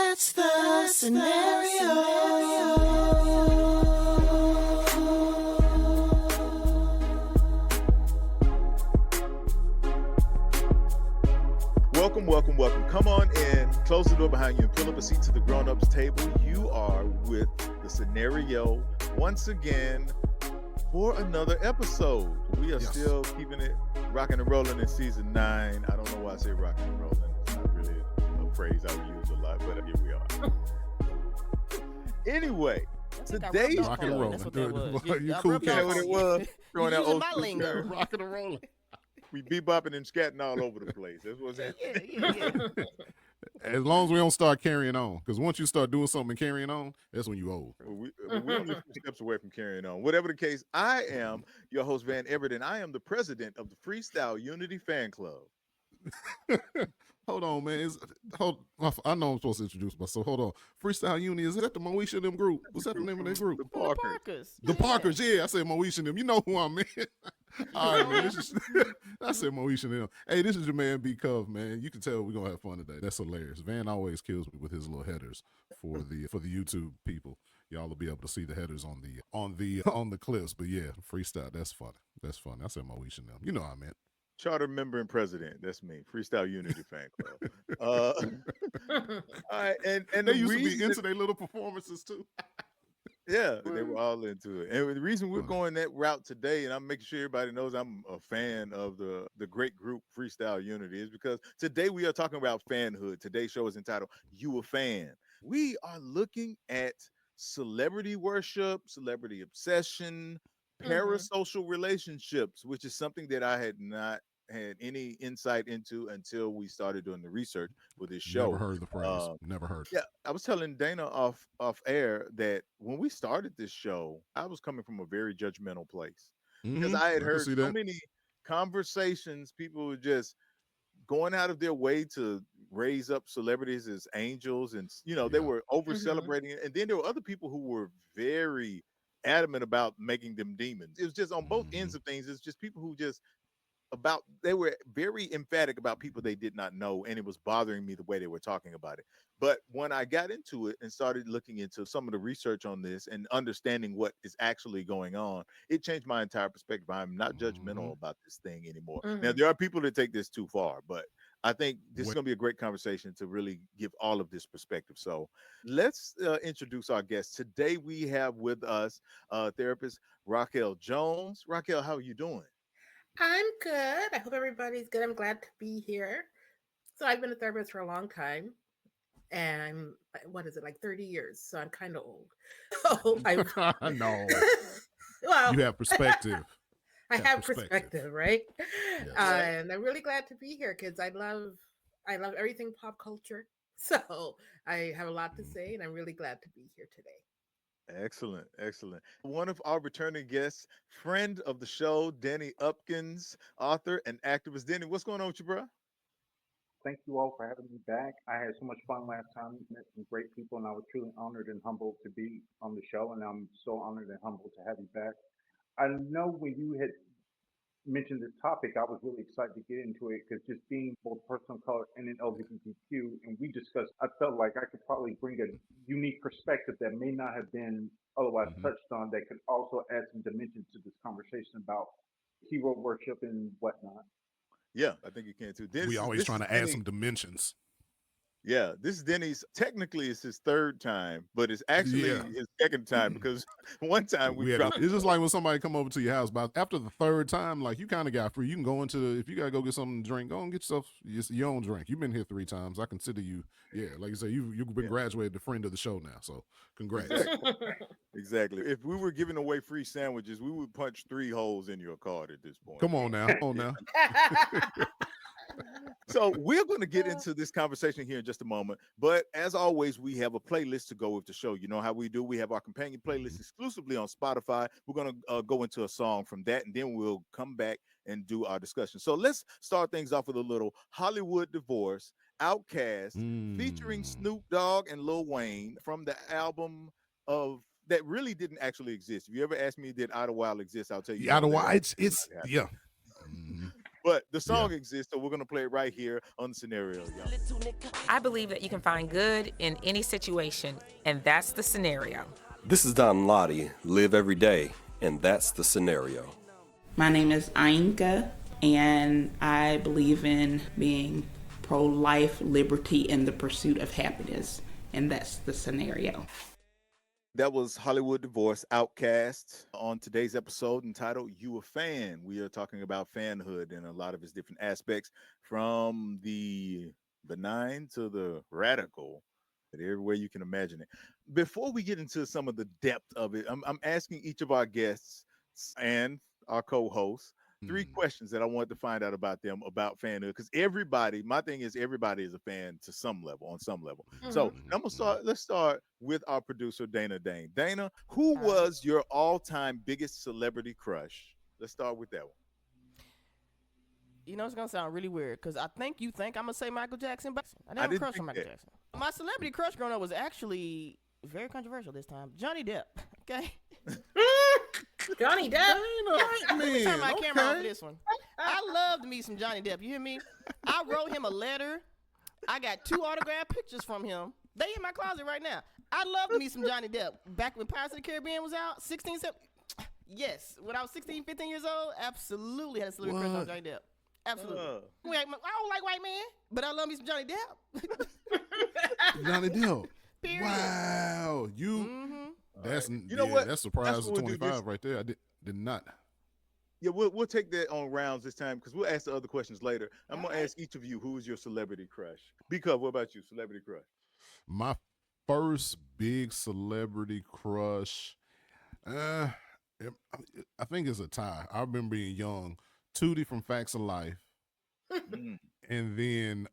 That's the scenario. Welcome. Come on in, close the door behind you, and pull up a seat to the grown-ups table. You are with the scenario once again for another episode. We are still keeping it rocking and rolling in season 9. I don't know why I say rocking and rolling. It's not really a phrase I would use a lot, but here we are. Anyway, today's rock and rolling. That's what that was. You I cool rubbed cats. off what on it you. was. Throwing You that using old my school lingo. term. Rocking and rolling. We bebopping and scatting all over the place. That's what's happening. Yeah. As long as we don't start carrying on, because once you start doing something and carrying on, that's when you old. We're only a few steps away from carrying on. Whatever the case, I am your host, Van Everett, and I am the president of the Freestyle Unity Fan Club. Hold on, man. I know I'm supposed to introduce myself. Hold on. Freestyle Uni, is that the Moesha and them group? What's that the name of their group? The The Parkers. Parkers. The Parkers, yeah. I said Moesha and them. You know who I'm in. All right, man. I said Moesha and them. Hey, this is your man B Cove, man. You can tell we're gonna have fun today. That's hilarious. Van always kills me with his little headers for the YouTube people. Y'all will be able to see the headers on the clips. But yeah, freestyle. That's funny. That's funny. I said Moesha and them. You know what I meant. Charter member and president. That's me. Freestyle Unity Fan Club. All right, and They the used to be reason- into their little performances too. Yeah, they were all into it. And the reason we're going that route today, and I'm making sure everybody knows I'm a fan of the great group Freestyle Unity, is because today we are talking about fanhood. Today's show is entitled You a Fan. We are looking at celebrity worship, celebrity obsession, parasocial relationships, which is something that I had not had any insight into until we started doing the research for this show. Never heard the phrase. Never heard. Yeah, I was telling Dana off air that when we started this show, I was coming from a very judgmental place because I had heard so many conversations. People were just going out of their way to raise up celebrities as angels, and they were over celebrating it. And then there were other people who were very adamant about making them demons. It was just on both ends of things. It's just people who just they were very emphatic about people they did not know, and it was bothering me the way they were talking about it. But when I got into it and started looking into some of the research on this and understanding what is actually going on, it changed my entire perspective. I'm not judgmental about this thing anymore. Now, there are people that take this too far, but I think this is going to be a great conversation to really give all of this perspective. So let's introduce our guest. Today we have with us therapist Raquel Jones. Raquel, how are you doing? I'm good. I hope everybody's good. I'm glad to be here. So I've been a therapist for a long time, and what is it, like 30 years? So I'm kind of old. So No. Well, You have perspective. I have perspective, right? Yes. And I'm really glad to be here because I love everything pop culture. So I have a lot to say, and I'm really glad to be here today. Excellent. One of our returning guests, friend of the show, Denny Upkins, author and activist. Denny, what's going on with you, bro? Thank you all for having me back. I had so much fun last time, met some great people, and I was truly honored and humbled to be on the show, and I'm so honored and humbled to have you back. I know when you had mentioned this topic, I was really excited to get into it because just being both person of color and an LGBTQ, and we discussed, I felt like I could probably bring a unique perspective that may not have been otherwise touched on that could also add some dimension to this conversation about hero worship and whatnot. Yeah, I think you can too. We always trying to add some dimensions. Yeah, this is Denny's. Technically, it's his third time, but it's actually his second time because one time it's just like when somebody come over to your house. But after the third time, like you kind of got free. You can go if you gotta go get something to drink, go and get yourself your own drink. You've been here 3 times. I consider you, like you say, you've been graduated to friend of the show now. So congrats. Exactly. If we were giving away free sandwiches, we would punch 3 holes in your card at this point. Come on now. So we're going to get into this conversation here in just a moment. But as always, we have a playlist to go with the show. You know how we do. We have our companion playlist exclusively on Spotify. We're going to go into a song from that, and then we'll come back and do our discussion. So let's start things off with a little Hollywood Divorce, Outkast, featuring Snoop Dogg and Lil Wayne from the album of that really didn't actually exist. If you ever ask me, did Idlewild exist? I'll tell you. Idlewild, it's But the song exists, so we're gonna play it right here on the scenario, y'all. I believe that you can find good in any situation, and that's the scenario. This is Don Lottie, live every day, and that's the scenario. My name is Ainka, and I believe in being pro-life, liberty, and the pursuit of happiness, and that's the scenario. That was Hollywood Divorce Outcast on today's episode entitled You a Fan. We are talking about fanhood in a lot of its different aspects, from the benign to the radical, every way you can imagine it. Before we get into some of the depth of it, I'm asking each of our guests and our co-hosts 3 questions that I wanted to find out about them, about fanhood, because my thing is everybody is a fan to some level, on some level. So let's start with our producer, Dana Dane. Dana, who was your all-time biggest celebrity crush? Let's start with that one. You know, it's going to sound really weird, because I think you think I'm going to say Michael Jackson, but I didn't have a crush on Michael Jackson. My celebrity crush growing up was actually very controversial this time. Johnny Depp, okay? Johnny Depp. Let me turn my camera off for this one. I loved me some Johnny Depp. You hear me? I wrote him a letter. I got 2 autographed pictures from him. They in my closet right now. I loved me some Johnny Depp. Back when Pirates of the Caribbean was out, 16, 17. Yes, when I was 16, 15 years old, absolutely had a celebrity crush on Johnny Depp. Absolutely. I don't like white man, but I love me some Johnny Depp. Johnny Depp. Period. Wow. That's that's surprise to 25 right there. I did not. Yeah, we'll take that on rounds this time, because we'll ask the other questions later. I'm gonna ask each of you, who is your celebrity crush? Because what about you, celebrity crush? My first big celebrity crush, I think it's a tie. I remember being young. Tootie from Facts of Life, and then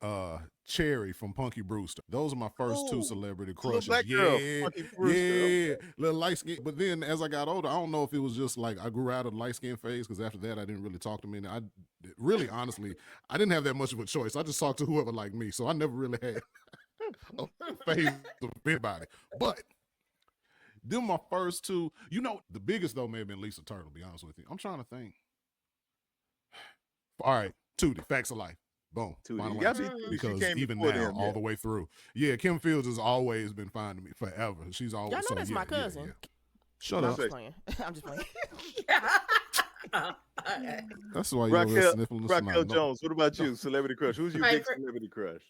Cherry from Punky Brewster. Those are my first 2 celebrity crushes. Black girl, Punky Brewster. Little light skin. But then as I got older, I don't know if it was just like I grew out of the light skin phase, because after that I didn't really talk to men. I really, honestly, I didn't have that much of a choice. I just talked to whoever liked me, so I never really had a phase of anybody. But them my first 2. You know, the biggest though may have been Lisa Turtle. To be honest with you, I'm trying to think. All right, Tootie, Facts of Life. Boom. Tootie. Because even now, all the way through. Yeah, Kim Fields has always been fine to me forever. She's always Y'all know that's my cousin. Yeah. Shut up. I'm just playing. That's why you're sniffling the Raquel Jones, what about you, celebrity crush? Who's your big celebrity crush?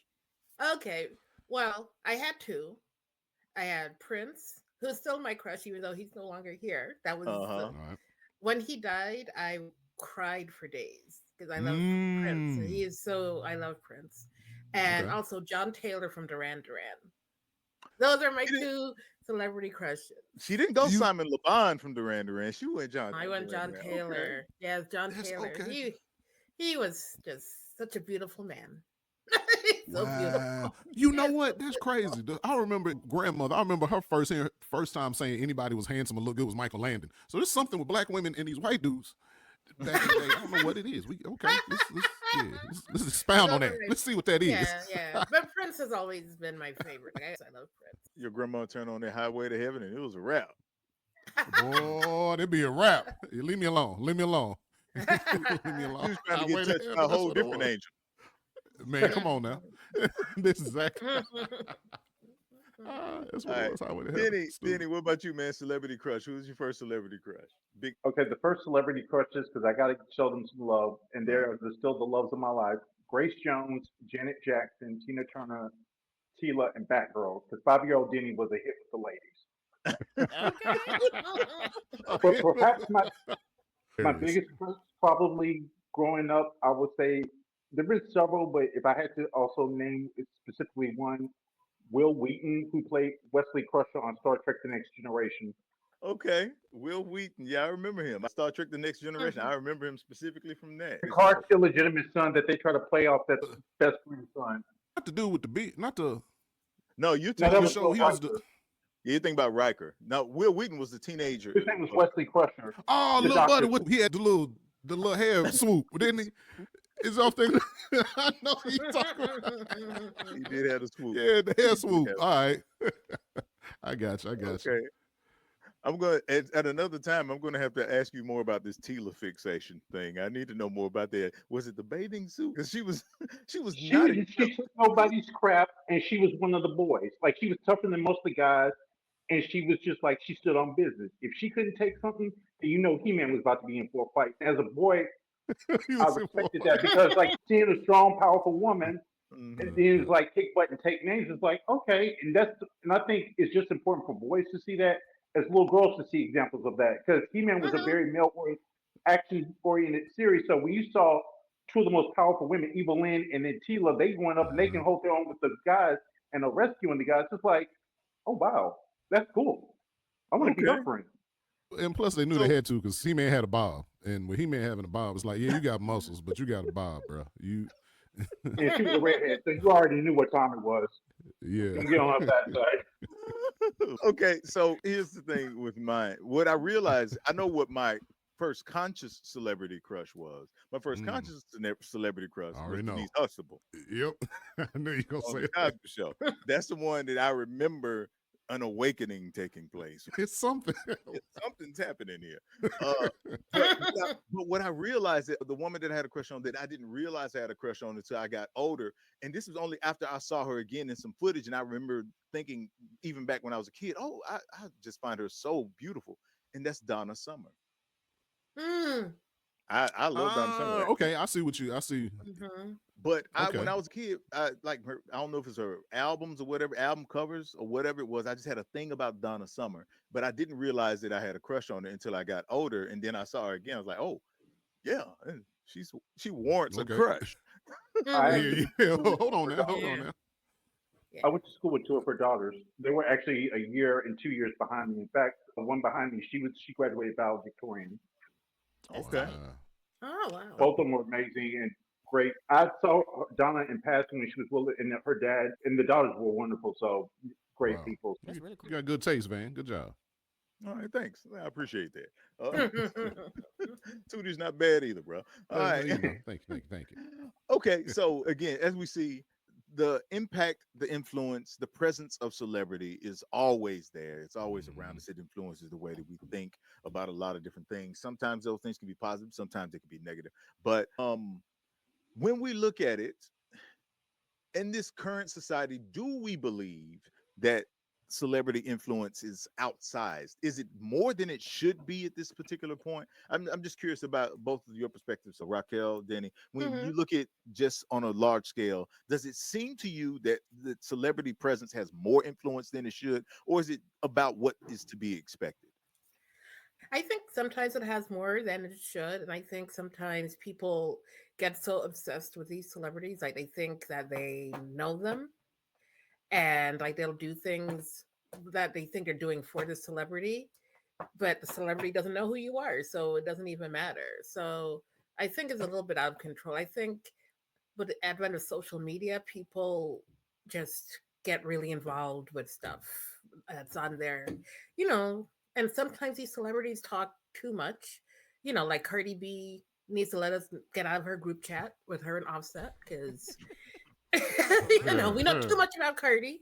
Okay, well, I had 2. I had Prince, who's still my crush, even though he's no longer here. That was when he died, I cried for days, because I love Prince. I love Prince. And also John Taylor from Duran Duran. Those are my 2 celebrity crushes. She didn't go Simon Le Bon from Duran Duran. She went John. I went John Taylor. Okay. Yes, John Taylor. Okay. He was just such a beautiful man. So beautiful. You know what? That's crazy. I remember grandmother. I remember her first time saying anybody was handsome and looked good was Michael Landon. So there's something with black women and these white dudes. Back in the day, I don't know what it is. Let's expound on that. Let's see what that is. Yeah. But Prince has always been my favorite. I love Prince. Your grandma turned on that Highway to Heaven, and it was a wrap. Boy, it'd be a wrap. Leave me alone. Leave me alone. Leave me alone. She was trying to get touched by a whole different angel. Man, come on now. This is exactly. That's what it was. Highway to Heaven. Denny, what about you, man? Celebrity crush. Who's your first celebrity crush? Okay, the first celebrity crushes, because I got to show them some love, and they're still the loves of my life. Grace Jones, Janet Jackson, Tina Turner, Tila, and Batgirl, because 5-year-old Denny was a hit with the ladies. But perhaps my biggest crush, probably growing up, I would say there have been several, but if I had to also name specifically one, Will Wheaton, who played Wesley Crusher on Star Trek: The Next Generation. Okay, Will Wheaton. Yeah, I remember him. Star Trek: The Next Generation. I remember him specifically from that. Picard's illegitimate son that they try to play off that best friend's son. Not to do with the beat, not to. No, you think you think about Riker. No, Will Wheaton was the teenager. His name was Wesley Crusher. Oh, little buddy, he had the little hair swoop, didn't he? Is off there. I know you talking about. He did have the swoop. Yeah, the hair swoop. All right. I got you. Okay. I'm going at another time. I'm going to have to ask you more about this Tila fixation thing. I need to know more about that. Was it the bathing suit? Because she was not. She took nobody's crap, and she was one of the boys. Like she was tougher than most of the guys, and she was just like she stood on business. If she couldn't take something, then you know He-Man was about to be in for a fight. As a boy, I respected that because like seeing a strong, powerful woman. And then it's like kick butt and take names. It's like okay, and I think it's just important for boys to see that, as little girls to see examples of that. Because He-Man was a very male action-oriented series. So when you saw two of the most powerful women, Evelyn and then Tila, they went up and they can hold their own with the guys and are rescuing the guys. It's like, oh wow, that's cool. I want to be her friend. And plus, they knew they had to because He-Man had a bob, and with He-Man having a bob, it's like, yeah, you got muscles, but you got a bob, bro. You. And she was a redhead, so you already knew what time it was. Yeah. You get on that side. Okay, so here's the thing with mine. What I realized, I know what my first conscious celebrity crush was. My first conscious celebrity crush was Denise Huxtable. Yep. I knew you were going to say the Cosby Show. That's the one that I remember an awakening taking place. It's something. Something's happening here. But what I realized, that the woman that I had a crush on, that I didn't realize I had a crush on until I got older. And this was only after I saw her again in some footage. And I remember thinking, even back when I was a kid, oh, I just find her so beautiful. And that's Donna Summer. I love Donna Summer. Okay, I see. But when I was a kid, I like her. I don't know if it's her albums or whatever, album covers or whatever it was. I just had a thing about Donna Summer, but I didn't realize that I had a crush on her until I got older. And then I saw her again. I was like, oh, yeah, she warrants a crush. Hold on now. I went to school with two of her daughters. They were actually a year and 2 years behind me. In fact, the one behind me, she graduated valedictorian. Okay. Oh wow. Both of them were amazing and great. I saw Donna in passing when she was with and her dad and the daughters were wonderful. So great people. That's really cool. You got good taste, Van. Good job. All right, thanks. I appreciate that. Tootie's not bad either, bro. All right. Thank you. Okay, so again, as we see, the impact, the influence, the presence of celebrity is always there. It's always around us. It influences the way that we think about a lot of different things. Sometimes those things can be positive, sometimes they can be negative. But when we look at it, in this current society, do we believe that celebrity influence is outsized? Is it more than it should be at this particular point? I'm just curious about both of your perspectives. So Raquel, Denny, when you look at just on a large scale, does it seem to you that the celebrity presence has more influence than it should, or is it about what is to be expected? I think sometimes it has more than it should, and I think sometimes people get so obsessed with these celebrities, like they think that they know them, and like they'll do things that they think they're doing for the celebrity, but the celebrity doesn't know who you are, so it doesn't even matter. So I think it's a little bit out of control. I think with the advent of social media, people just get really involved with stuff that's on there, and sometimes these celebrities talk too much, like Cardi B needs to let us get out of her group chat with her and Offset, because we know too much about Cardi.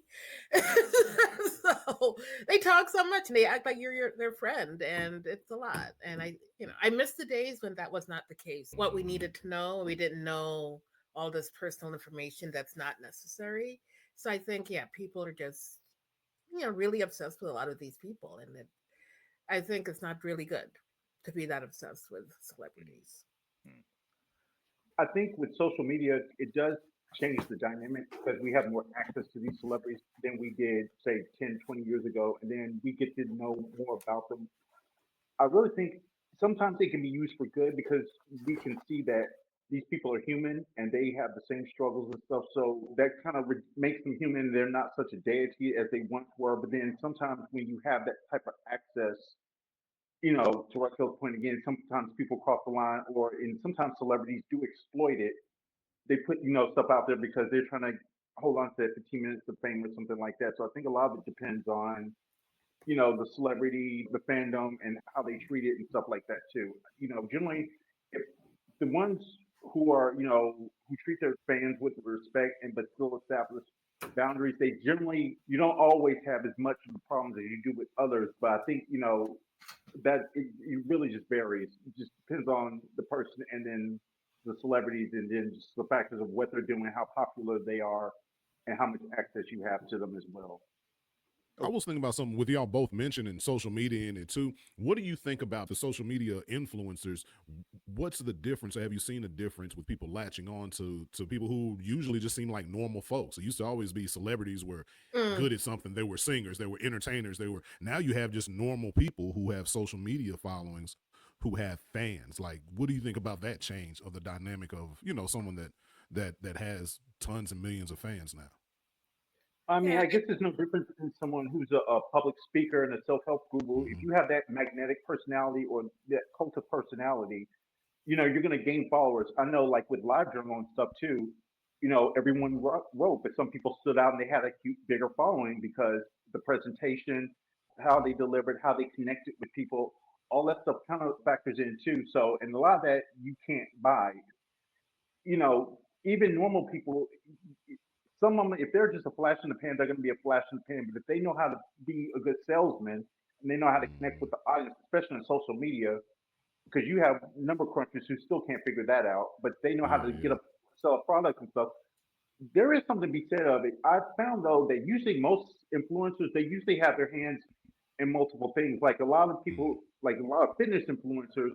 So they talk so much and they act like you're their friend, and it's a lot. And I miss the days when that was not the case. What we needed to know, we didn't know all this personal information that's not necessary. So I think, people are just, really obsessed with a lot of these people, and I think it's not really good to be that obsessed with celebrities. I think with social media, it does change the dynamic because we have more access to these celebrities than we did, say, 10, 20 years ago. And then we get to know more about them. I really think sometimes they can be used for good because we can see that these people are human and they have the same struggles and stuff. So that kind of makes them human. They're not such a deity as they once were. But then sometimes when you have that type of access, to Raquel's point again, sometimes people cross the line, and sometimes celebrities do exploit it. They put, stuff out there because they're trying to hold on to that 15 minutes of fame or something like that. So I think a lot of it depends on, the celebrity, the fandom, and how they treat it and stuff like that too. Generally, if the ones who are, who treat their fans with respect but still establish boundaries. They generally, you don't always have as much of the problems as you do with others, but I think, that it really just varies. It just depends on the person and then the celebrities and then just the factors of what they're doing, how popular they are, and how much access you have to them as well. I was thinking about something with y'all both mentioning social media in it too. What do you think about the social media influencers? What's the difference? Have you seen a difference with people latching on to people who usually just seem like normal folks? It used to always be celebrities were good at something. They were singers, they were entertainers, now you have just normal people who have social media followings who have fans. Like, what do you think about that change of the dynamic of, someone that has tons and millions of fans now? I mean, I guess there's no difference in someone who's a public speaker and a self-help guru. If you have that magnetic personality or that cult of personality, you're going to gain followers. I know, like with LiveJournal and stuff too, everyone wrote, but some people stood out and they had a bigger following because the presentation, how they delivered, how they connected with people, all that stuff kind of factors in too. So, and a lot of that you can't buy. Even normal people, some of them, if they're just a flash in the pan, they're going to be a flash in the pan. But if they know how to be a good salesman and they know how to connect with the audience, especially on social media, because you have number crunchers who still can't figure that out, but they know how to sell a product and stuff. There is something to be said of it. I found though that usually most influencers, they usually have their hands in multiple things. Like a lot of people, like a lot of fitness influencers,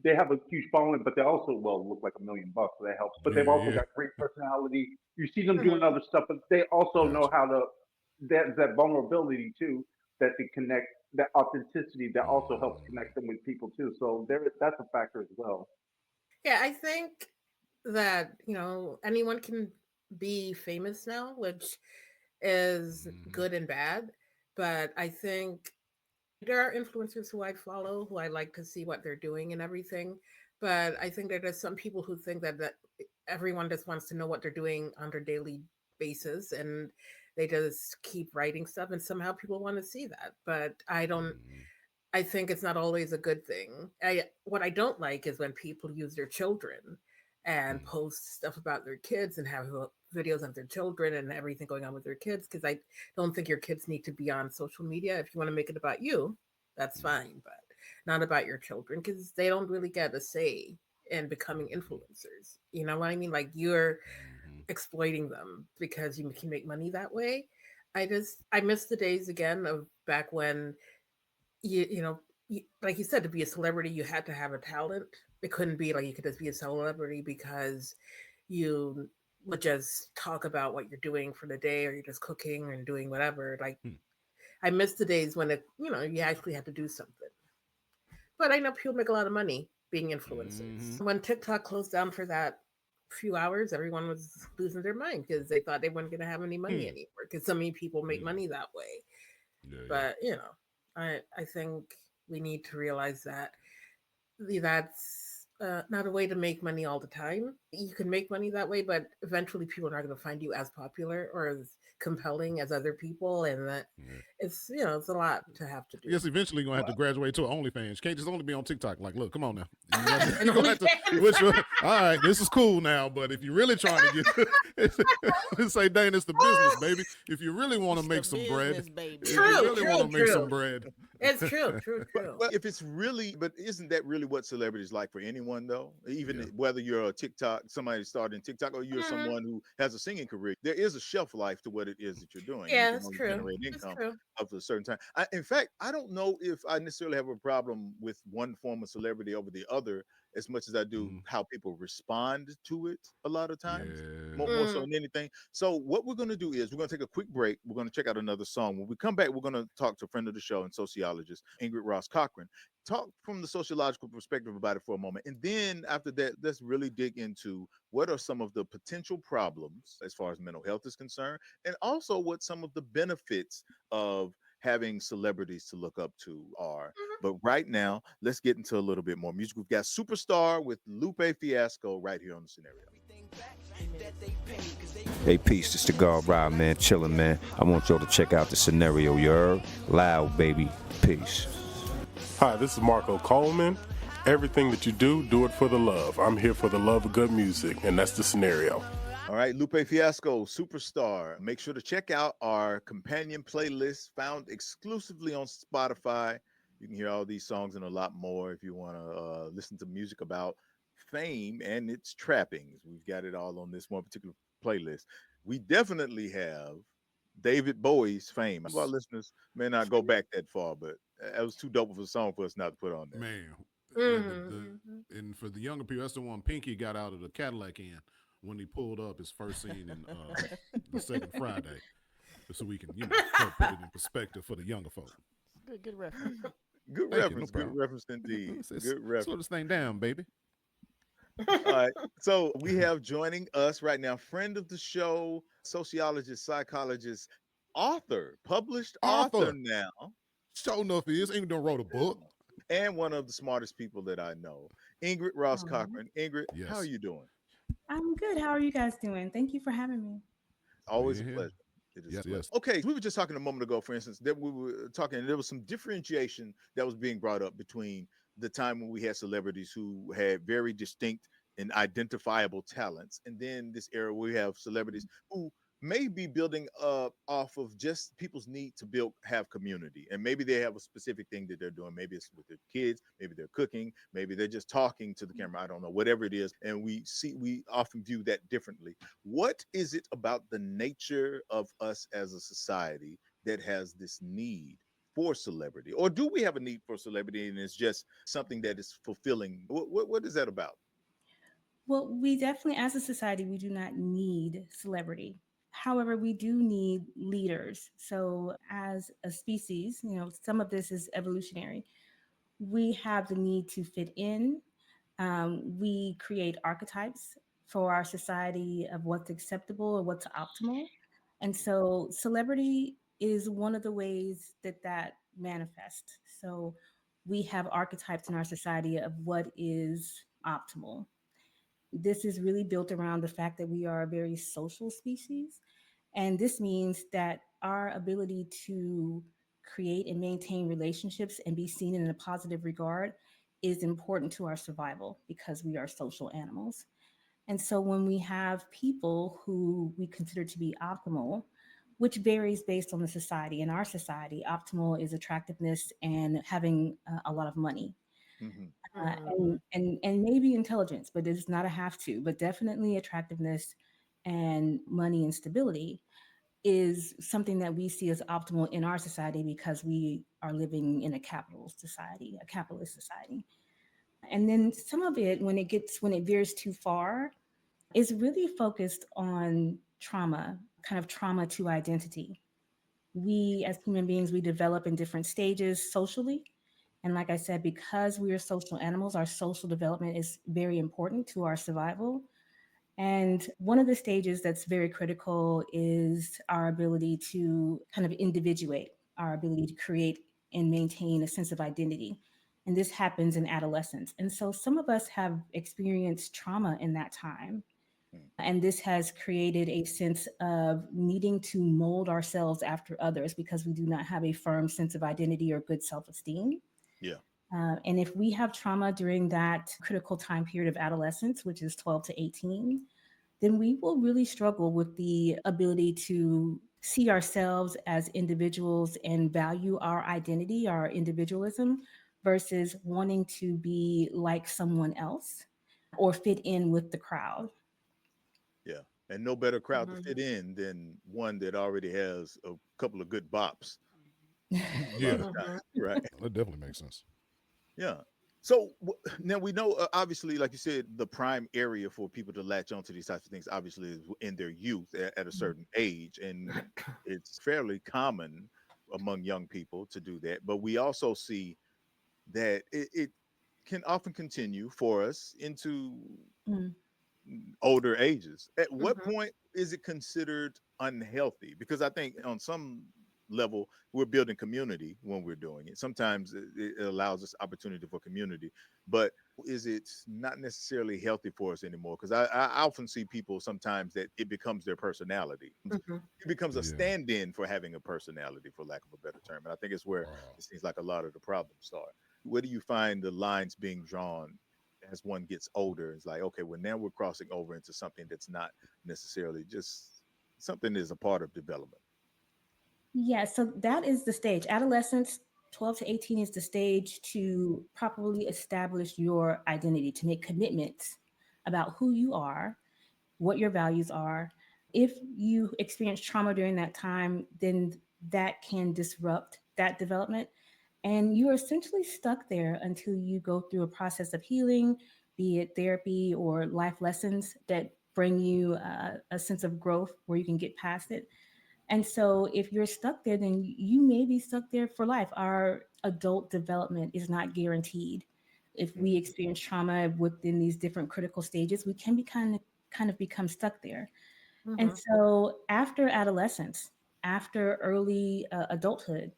they have a huge following, but they also look like $1 million, so that helps. But they've also got great personality. You see them doing other stuff, but they also know how to that vulnerability too, that they connect, that authenticity that also helps connect them with people too. So that's a factor as well. Yeah, I think that anyone can be famous now, which is good and bad. But I think there are influencers who I follow, who I like to see what they're doing and everything. But I think that there's some people who think that everyone just wants to know what they're doing on their daily basis, and they just keep writing stuff, and somehow people want to see that. But I think it's not always a good thing. What I don't like is when people use their children and post stuff about their kids and have videos of their children and everything going on with their kids, because I don't think your kids need to be on social media. If you want to make it about you, that's fine, but not about your children, because they don't really get a say in becoming influencers. You know what I mean? Like, you're exploiting them because you can make money that way. I miss the days again of back when like you said, to be a celebrity, you had to have a talent. It couldn't be like you could just be a celebrity because you would just talk about what you're doing for the day, or you're just cooking and doing whatever. Like, I miss the days when you actually had to do something. But I know people make a lot of money being influencers. When TikTok closed down for that few hours, everyone was losing their mind because they thought they weren't going to have any money anymore, because so many people make money that way. But I think we need to realize that that's not a way to make money all the time. You can make money that way, but eventually people are not going to find you as popular or as compelling as other people, and that it's it's a lot to have to do. Yes, eventually you're gonna have to graduate to OnlyFans. You can't just only be on TikTok. Like, look, come on now. All right, this is cool now, but if you're really trying to get say, Dane, it's the business, baby. If you really want to make some bread, It's true. Well, if it's really, but isn't that really what celebrities like for anyone though? Even whether you're a TikTok, somebody starting TikTok, or you're someone who has a singing career, there is a shelf life to what it is that you're doing. Yeah, that's true. Generate income up a certain time. In fact, I don't know if I necessarily have a problem with one form of celebrity over the other, as much as I do how people respond to it a lot of times, more so than anything. So what we're going to do is we're going to take a quick break. We're going to check out another song. When we come back, we're going to talk to a friend of the show and sociologist, Ingrid Ross Cochran. Talk from the sociological perspective about it for a moment. And then after that, let's really dig into what are some of the potential problems as far as mental health is concerned, and also what some of the benefits of having celebrities to look up to are. But right now, let's get into a little bit more music. We've got Superstar with Lupe Fiasco right here on The Scenario. Hey, peace, this the God Ride, man, chillin', man. I want y'all to check out The Scenario, you heard? Loud, baby. Peace. Hi, this is Marco Coleman. Everything that you do, do it for the love. I'm here for the love of good music, and that's The Scenario. All right, Lupe Fiasco, Superstar. Make sure to check out our companion playlist found exclusively on Spotify. You can hear all these songs and a lot more if you want to listen to music about fame and its trappings. We've got it all on this one particular playlist. We definitely have David Bowie's Fame. Some of our listeners may not go back that far, but that was too dope of a song for us not to put on there. Man, and for the younger people, that's the one Pinky got out of the Cadillac in when he pulled up his first scene in the Second Friday, so we can help put it in perspective for the younger folk. Good reference. Good reference. Good reference indeed. Good reference. Slow this thing down, baby. All right. So we have joining us right now, friend of the show, sociologist, psychologist, author, published author now. Sure enough, he is. Even though wrote a book. And one of the smartest people that I know, Ingrid Ross Cochran. Ingrid, how are you doing? I'm good. How are you guys doing? Thank you for having me. Always a pleasure. It is yes. Okay, we were just talking a moment ago, for instance, that we were talking, there was some differentiation that was being brought up between the time when we had celebrities who had very distinct and identifiable talents, and then this era where we have celebrities who may be building off of just people's need to have community, and maybe they have a specific thing that they're doing. Maybe it's with their kids, maybe they're cooking, maybe they're just talking to the camera. I don't know, whatever it is. And we often view that differently. What is it about the nature of us as a society that has this need for celebrity, or do we have a need for celebrity and it's just something that is fulfilling? What is that about? Well, we definitely, as a society, we do not need celebrity. However, we do need leaders. So as a species, some of this is evolutionary. We have the need to fit in. We create archetypes for our society of what's acceptable and what's optimal. And so celebrity is one of the ways that manifests. So we have archetypes in our society of what is optimal. This is really built around the fact that we are a very social species. And this means that our ability to create and maintain relationships and be seen in a positive regard is important to our survival because we are social animals. And so when we have people who we consider to be optimal, which varies based on the society, in our society, optimal is attractiveness and having a lot of money. And maybe intelligence, but it's not a have to, but definitely attractiveness and money and stability is something that we see as optimal in our society because we are living in a capitalist society. And then some of it, when it veers too far, is really focused on trauma, kind of trauma to identity. We as human beings, we develop in different stages socially. And like I said, because we are social animals, our social development is very important to our survival. And one of the stages that's very critical is our ability to kind of individuate, our ability to create and maintain a sense of identity. And this happens in adolescence. And so some of us have experienced trauma in that time. And this has created a sense of needing to mold ourselves after others because we do not have a firm sense of identity or good self-esteem. Yeah. And if we have trauma during that critical time period of adolescence, which is 12 to 18, then we will really struggle with the ability to see ourselves as individuals and value our identity, our individualism, versus wanting to be like someone else or fit in with the crowd. Yeah. And no better crowd to fit in than one that already has a couple of good bops. Yeah. Right. That definitely makes sense. Yeah. So now we know, obviously, like you said, the prime area for people to latch onto these types of things, obviously, is in their youth at a certain age. And it's fairly common among young people to do that. But we also see that it can often continue for us into older ages. At what point is it considered unhealthy? Because I think on some level we're building community when we're doing it. Sometimes it allows us opportunity for community, but is it not necessarily healthy for us anymore? Because I often see people sometimes that it becomes their personality. It becomes a stand-in for having a personality, for lack of a better term. And I think it's where it seems like a lot of the problems start. Where do you find the lines being drawn? as one gets older, it's like, okay, well, now we're crossing over into something that's not necessarily just something that's a part of development. Yeah, so that is the stage. Adolescence, 12 to 18 is the stage to properly establish your identity, to make commitments about who you are, what your values are. If you experience trauma during that time, then that can disrupt that development. And you are essentially stuck there until you go through a process of healing, be it therapy or life lessons that bring you a sense of growth where you can get past it. And so if you're stuck there, then you may be stuck there for life. Our adult development is not guaranteed. If we experience trauma within these different critical stages, we can be kind of become stuck there. And so after adolescence, after early adulthood,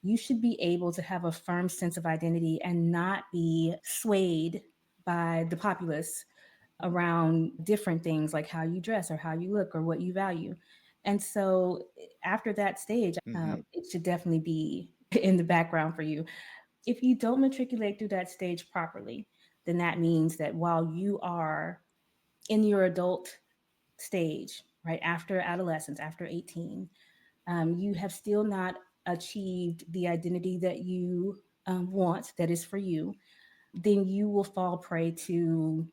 you should be able to have a firm sense of identity and not be swayed by the populace around different things like how you dress or how you look or what you value. And so after that stage, it should definitely be in the background for you. If you don't matriculate through that stage properly, then that means that while you are in your adult stage, right after adolescence, after 18, you have still not achieved the identity that you want, that is for you, then you will fall prey to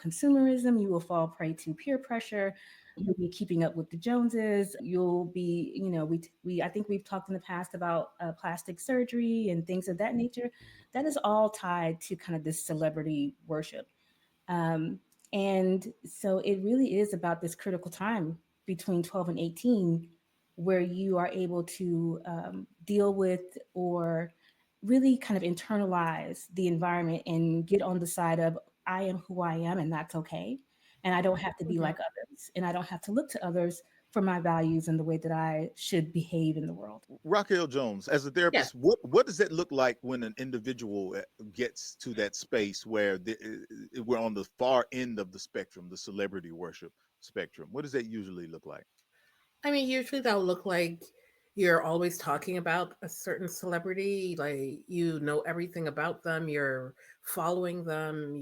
consumerism. You will fall prey to peer pressure. You'll be keeping up with the Joneses. You'll be, you know, I think we've talked in the past about plastic surgery and things of that nature. That is all tied to kind of this celebrity worship. And so it really is about this critical time between 12 and 18 where you are able to deal with or really kind of internalize the environment and get on the side of I am who I am and that's okay. And I don't have to be like others. And I don't have to look to others for my values and the way that I should behave in the world. Raquel Jones, as a therapist, what does it look like when an individual gets to that space where we're on the far end of the spectrum, the celebrity worship spectrum? What does that usually look like? I mean, usually that'll look like you're always talking about a certain celebrity, like you know everything about them, you're following them,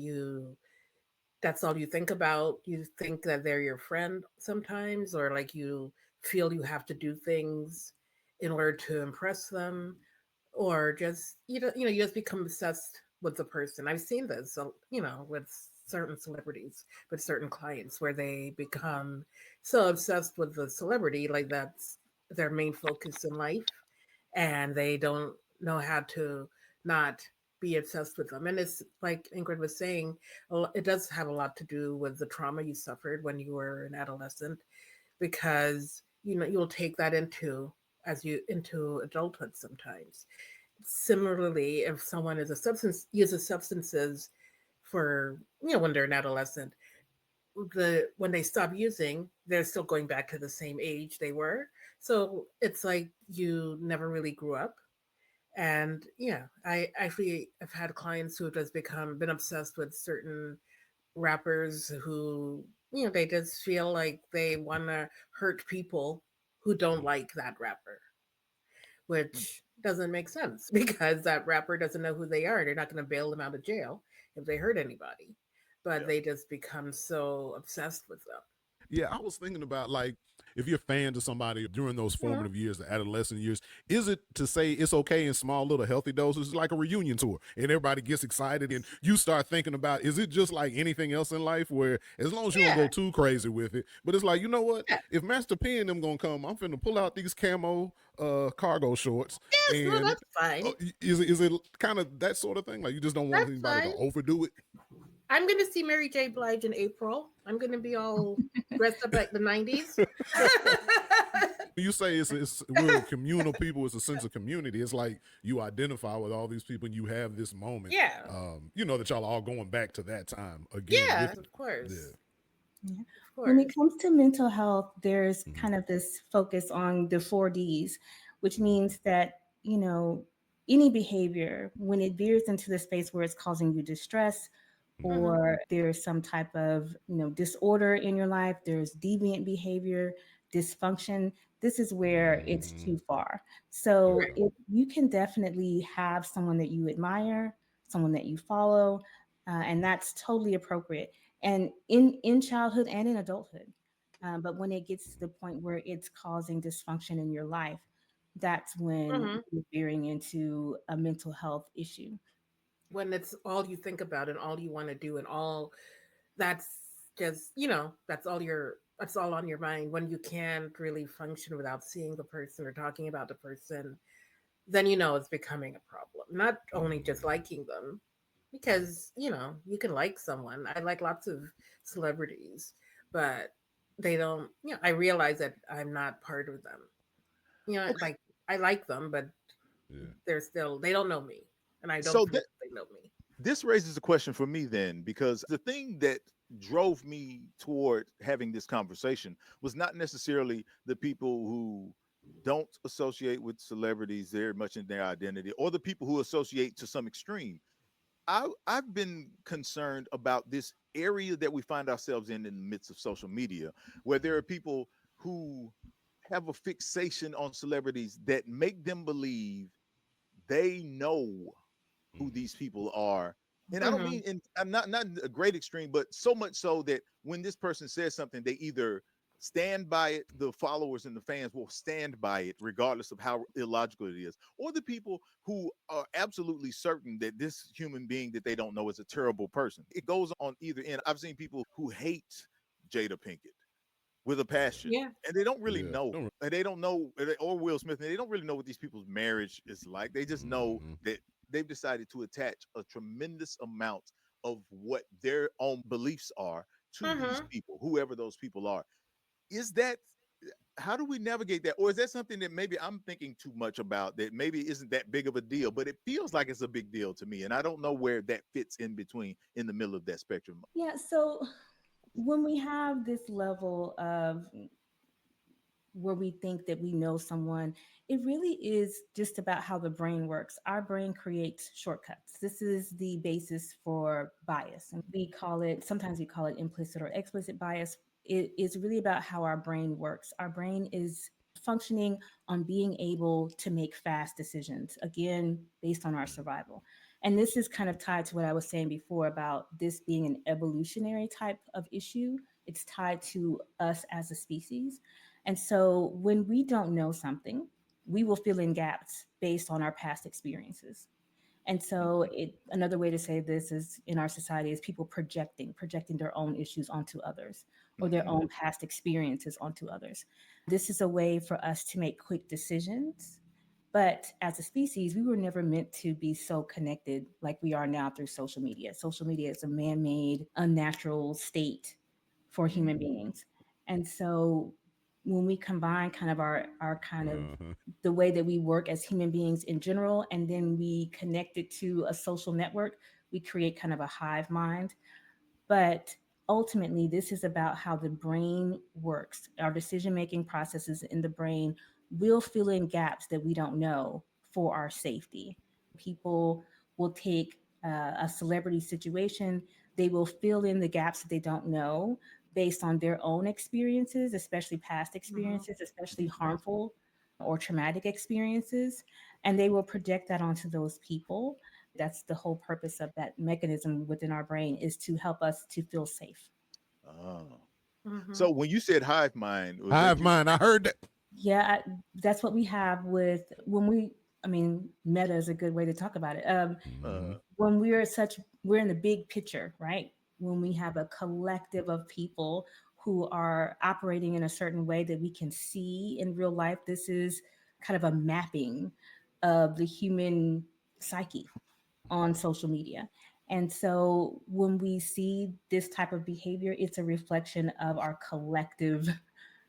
that's all you think about. You think that they're your friend sometimes, or like you feel you have to do things in order to impress them, or just you just become obsessed with the person. I've seen this, so with certain celebrities, with certain clients, where they become so obsessed with the celebrity, like that's their main focus in life, and they don't know how to not be obsessed with them. And it's like Ingrid was saying, it does have a lot to do with the trauma you suffered when you were an adolescent, because you'll take that into adulthood sometimes. Similarly, if someone uses substances for when they're an adolescent, when they stop using, they're still going back to the same age they were. So it's like you never really grew up. And I actually have had clients who have just been obsessed with certain rappers who they just feel like they want to hurt people who don't like that rapper, which doesn't make sense because that rapper doesn't know who they are. They're not going to bail them out of jail if they hurt anybody, but they just become so obsessed with them. Yeah, I was thinking about, like, if you're a fan to somebody during those formative years, the adolescent years, is it to say it's okay in small little healthy doses, like a reunion tour, and everybody gets excited and you start thinking about, is it just like anything else in life where as long as you don't go too crazy with it, but it's like, you know what, if Master P and them gonna come, I'm finna pull out these camo cargo shorts. Yes, and that's fine. Is it kind of that sort of thing? Like, you just don't want anybody to overdo it? I'm going to see Mary J. Blige in April. I'm going to be all dressed up like the 90s. You say we're communal people. It's a sense of community. It's like you identify with all these people and you have this moment. Yeah. That y'all are all going back to that time again. Yeah, of course. Yeah. Of course. When it comes to mental health, there's kind of this focus on the 4Ds, which means that, any behavior, when it veers into the space where it's causing you distress, or there's some type of disorder in your life, there's deviant behavior, dysfunction, this is where it's too far. So you can definitely have someone that you admire, someone that you follow, and that's totally appropriate. And in childhood and in adulthood, but when it gets to the point where it's causing dysfunction in your life, that's when you're veering into a mental health issue. When it's all you think about and all you want to do and all that's just, that's all on your mind, when you can't really function without seeing the person or talking about the person, then it's becoming a problem. Not only just liking them, because you can like someone. I like lots of celebrities, but they don't, I realize that I'm not part of them. Okay. Like I like them, but they don't know me, and I don't So think they know me. This raises a question for me then, because the thing that drove me toward having this conversation was not necessarily the people who don't associate with celebrities very much in their identity, or the people who associate to some extreme. I've been concerned about this area that we find ourselves in the midst of social media, where there are people who have a fixation on celebrities that make them believe they know who these people are. And I don't mean I'm not a great extreme, but so much so that when this person says something, they either stand by it, the followers and the fans will stand by it regardless of how illogical it is, or the people who are absolutely certain that this human being that they don't know is a terrible person. It goes on either end. I've seen people who hate Jada Pinkett with a passion, and they don't really know, and they don't know, or Will Smith, and they don't really know what these people's marriage is like. They just know that they've decided to attach a tremendous amount of what their own beliefs are to these people, whoever those people are. Is that, how do we navigate that? Or is that something that maybe I'm thinking too much about, that maybe isn't that big of a deal, but it feels like it's a big deal to me, and I don't know where that fits in between, in the middle of that spectrum? Yeah, so when we have this level of where we think that we know someone, it really is just about how the brain works. Our brain creates shortcuts. This is the basis for bias. And sometimes we call it implicit or explicit bias. It is really about how our brain works. Our brain is functioning on being able to make fast decisions, again, based on our survival. And this is kind of tied to what I was saying before about this being an evolutionary type of issue. It's tied to us as a species. And so when we don't know something, we will fill in gaps based on our past experiences. And so another way to say this is, in our society, is people projecting their own issues onto others, or their own past experiences onto others. This is a way for us to make quick decisions. But as a species, we were never meant to be so connected like we are now through social media. Social media is a man-made, unnatural state for human beings. And so when we combine kind of our kind of the way that we work as human beings in general, and then we connect it to a social network, we create kind of a hive mind. But ultimately, this is about how the brain works. Our decision-making processes in the brain will fill in gaps that we don't know for our safety. People will take a celebrity situation, they will fill in the gaps that they don't know based on their own experiences, especially past experiences, especially harmful or traumatic experiences, and they will project that onto those people. That's the whole purpose of that mechanism within our brain, is to help us to feel safe. Oh. So when you said hive mind, I heard that. Yeah, that's what we have with meta is a good way to talk about it. When we're in the big picture, right? When we have a collective of people who are operating in a certain way that we can see in real life, this is kind of a mapping of the human psyche on social media. And so when we see this type of behavior, it's a reflection of our collective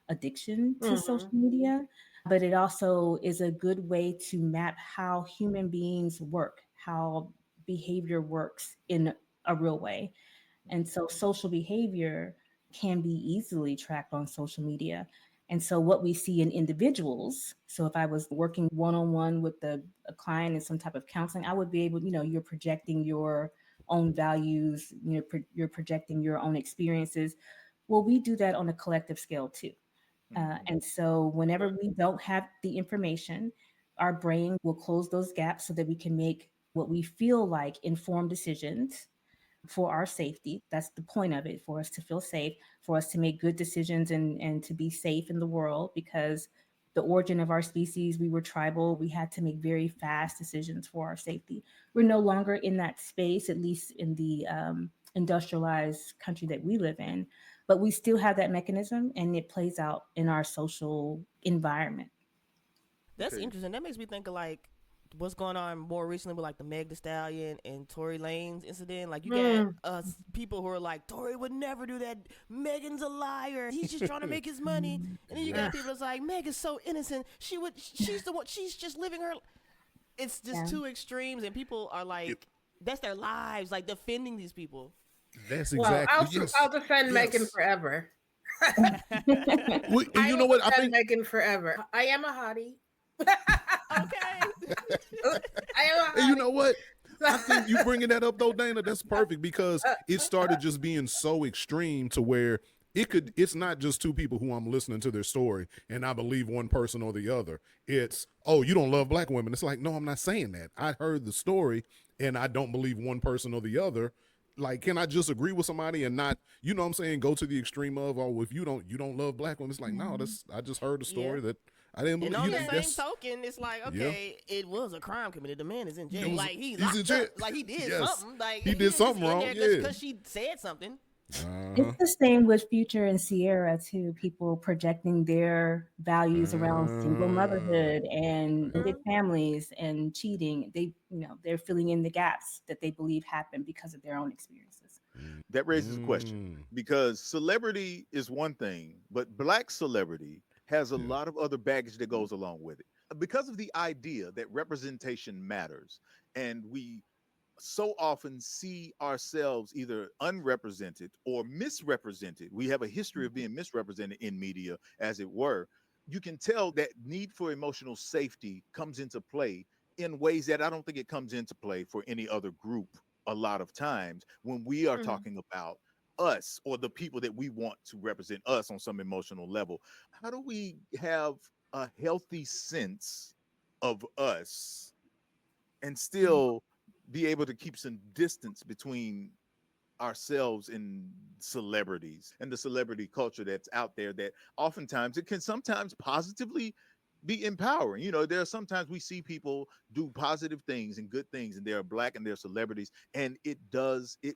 addiction to social media, but it also is a good way to map how human beings work, how behavior works in a real way. And so social behavior can be easily tracked on social media. And so what we see in individuals, so if I was working one-on-one with a client in some type of counseling, I would be able, you're projecting your own values, you're projecting your own experiences. Well, we do that on a collective scale too. And so whenever we don't have the information, our brain will close those gaps so that we can make what we feel like informed decisions for our safety. That's the point of it, for us to feel safe, for us to make good decisions and to be safe in the world, because the origin of our species, we were tribal. We had to make very fast decisions for our safety. We're no longer in that space, at least in the industrialized country that we live in, but we still have that mechanism, and it plays out in our social environment. That's interesting. That makes me think of like what's going on more recently with like the Meg Thee Stallion and Tory Lanez incident. Like you got people who are like, Tory would never do that. Megan's a liar. He's just trying to make his money. And then you got people that's like, Meg is so innocent. She's the one. She's just living her. It's just two extremes, and people are like, that's their lives, like defending these people. That's exactly. Well, I'll defend Megan forever. You know what? I think Megan forever. I am a hottie. Okay. And you know what? I think you bringing that up though, Dana, that's perfect, because it started just being so extreme to where it's not just two people who I'm listening to their story and I believe one person or the other. It's, oh, you don't love black women. It's like, no, I'm not saying that. I heard the story and I don't believe one person or the other. Like, can I just agree with somebody and not, you know what I'm saying, go to the extreme of, oh, if you don't love black women. It's like, no, I just heard the story that I didn't believe. And on the same token, it's like, okay, it was a crime committed. The man is in jail. Like he's in jail. Like he did something. Like he did something wrong. Because she said something. It's the same with Future and Sierra too. People projecting their values around single motherhood and big families and cheating. They're filling in the gaps that they believe happened because of their own experiences. That raises a question, because celebrity is one thing, but black celebrity has a lot of other baggage that goes along with it. Because of the idea that representation matters, and we so often see ourselves either unrepresented or misrepresented. We have a history of being misrepresented in media, as it were. You can tell that need for emotional safety comes into play in ways that I don't think it comes into play for any other group a lot of times when we are talking about us or the people that we want to represent us on some emotional level. How do we have a healthy sense of us and still be able to keep some distance between ourselves and celebrities and the celebrity culture that's out there, that oftentimes it can sometimes positively be empowering? There are sometimes we see people do positive things and good things, and they're black and they're celebrities, and it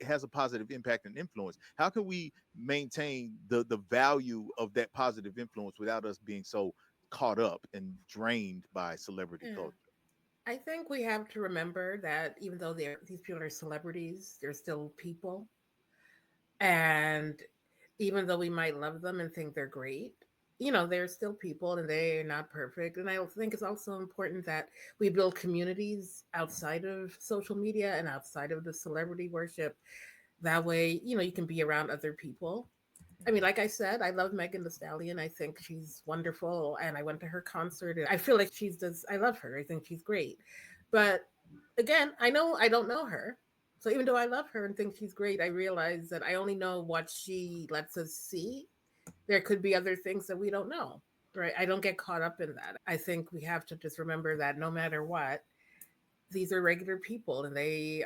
has a positive impact and influence. How can we maintain the value of that positive influence without us being so caught up and drained by celebrity culture? I think we have to remember that even though these people are celebrities, they're still people. And even though we might love them and think they're great, they're still people and they're not perfect. And I think it's also important that we build communities outside of social media and outside of the celebrity worship. That way, you can be around other people. I mean, like I said, I love Megan Thee Stallion. I think she's wonderful. And I went to her concert and I feel like I love her. I think she's great. But again, I don't know her. So even though I love her and think she's great, I realize that I only know what she lets us see. There could be other things that we don't know, right? I don't get caught up in that. I think we have to just remember that no matter what, these are regular people and they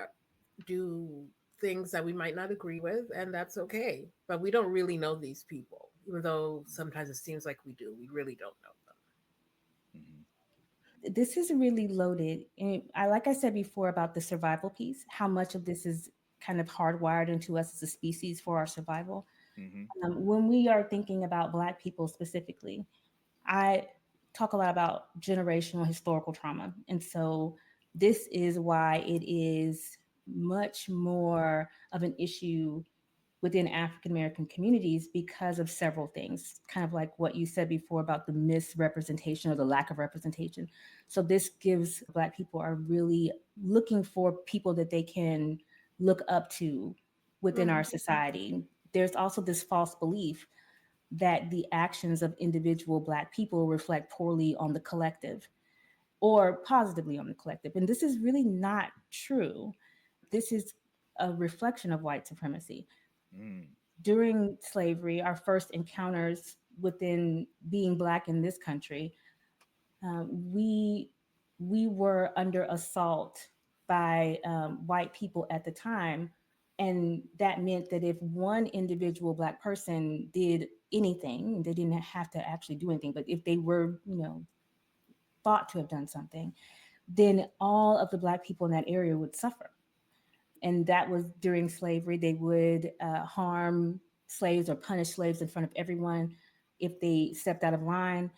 do things that we might not agree with, and that's okay. But we don't really know these people, even though sometimes it seems like we do. We really don't know them. This is really loaded. And like I said before about the survival piece, how much of this is kind of hardwired into us as a species for our survival. When we are thinking about Black people specifically, I talk a lot about generational historical trauma. And so this is why it is much more of an issue within African American communities because of several things, kind of like what you said before about the misrepresentation or the lack of representation. So this gives Black people are really looking for people that they can look up to within our society. There's also this false belief that the actions of individual Black people reflect poorly on the collective or positively on the collective. And this is really not true. This is a reflection of white supremacy. During slavery, our first encounters within being Black in this country, we were under assault by white people at the time, And that meant that if one individual Black person did anything, they didn't have to actually do anything, but if they were, thought to have done something, then all of the Black people in that area would suffer. And that was during slavery. They would harm slaves or punish slaves in front of everyone if they stepped out of line,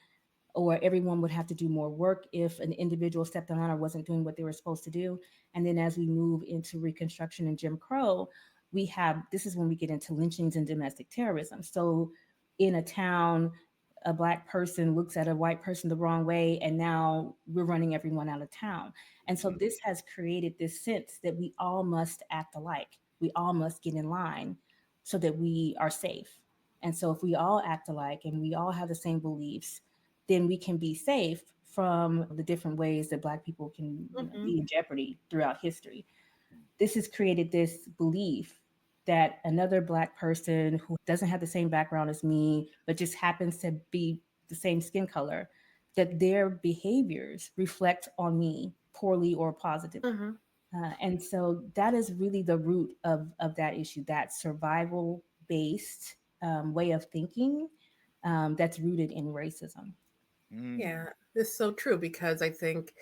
or everyone would have to do more work if an individual stepped on or wasn't doing what they were supposed to do. And then as we move into Reconstruction and Jim Crow, this is when we get into lynchings and domestic terrorism. So in a town, a Black person looks at a white person the wrong way, and now we're running everyone out of town. And so this has created this sense that we all must act alike. We all must get in line so that we are safe. And so if we all act alike and we all have the same beliefs, then we can be safe from the different ways that Black people can be in jeopardy throughout history. This has created this belief that another Black person who doesn't have the same background as me, but just happens to be the same skin color, that their behaviors reflect on me poorly or positively. And so that is really the root of that issue, that survival-based way of thinking that's rooted in racism. Yeah, it's so true, because I think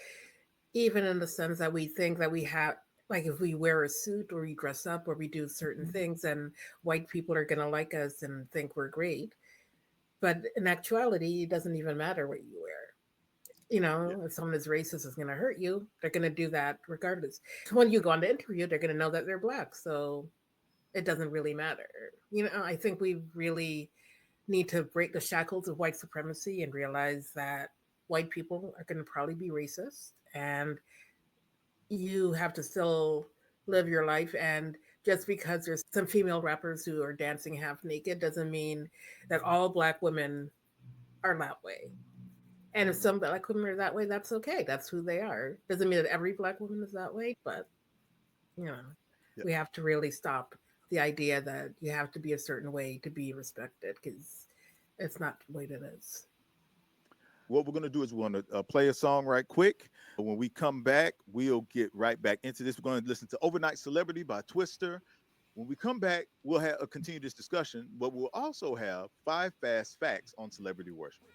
even in the sense that we think that we have, like if we wear a suit or we dress up or we do certain things, and white people are going to like us and think we're great. But in actuality, it doesn't even matter what you wear. If someone is racist is going to hurt you, they're going to do that regardless. When you go on the interview, they're going to know that they're Black. So it doesn't really matter. I think we really need to break the shackles of white supremacy and realize that white people are going to probably be racist, and you have to still live your life. And just because there's some female rappers who are dancing half naked doesn't mean that all Black women are that way. And if some Black women are that way, that's okay. That's who they are. Doesn't mean that every Black woman is that way, but we have to really stop the idea that you have to be a certain way to be respected, because it's not the way that it is. What we're going to do is we're going to play a song right quick. When we come back, we'll get right back into this. We're going to listen to Overnight Celebrity by Twister. When we come back, we'll continue this discussion, but we'll also have 5 fast facts on celebrity worship.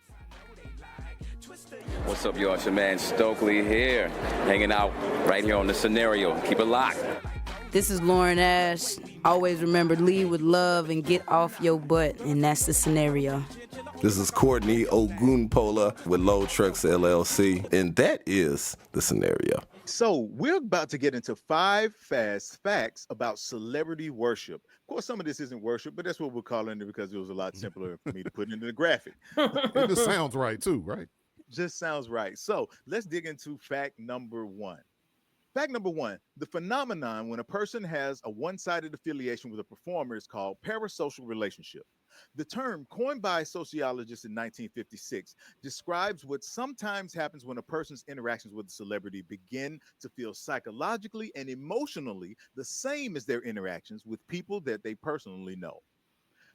What's up, y'all? It's your man Stokely here, hanging out right here on The Scenario. Keep it locked. This is Lauren Ash. Always remember, lead with love and get off your butt, and that's The Scenario. This is Courtney Ogunpola with Low Trucks LLC, and that is The Scenario. So we're about to get into 5 fast facts about celebrity worship. Of course, some of this isn't worship, but that's what we're calling it because it was a lot simpler for me to put into the graphic. It just sounds right too, right? Just sounds right. So let's dig into fact number 1. Fact number 1, the phenomenon when a person has a one-sided affiliation with a performer is called parasocial relationship. The term, coined by sociologists in 1956, describes what sometimes happens when a person's interactions with a celebrity begin to feel psychologically and emotionally the same as their interactions with people that they personally know.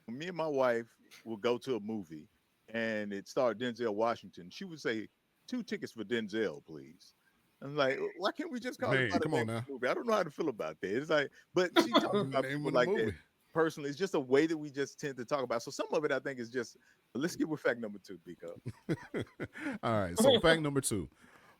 Me and my wife will go to a movie and it starred Denzel Washington. She would say, 2 tickets for Denzel, please. I'm like, why can't we just call it about a movie? I don't know how to feel about that. It's like, but she talks about people like that personally. It's just a way that we just tend to talk about. So some of it, I think, is just, let's get with fact number 2, Biko. All right. So fact number 2.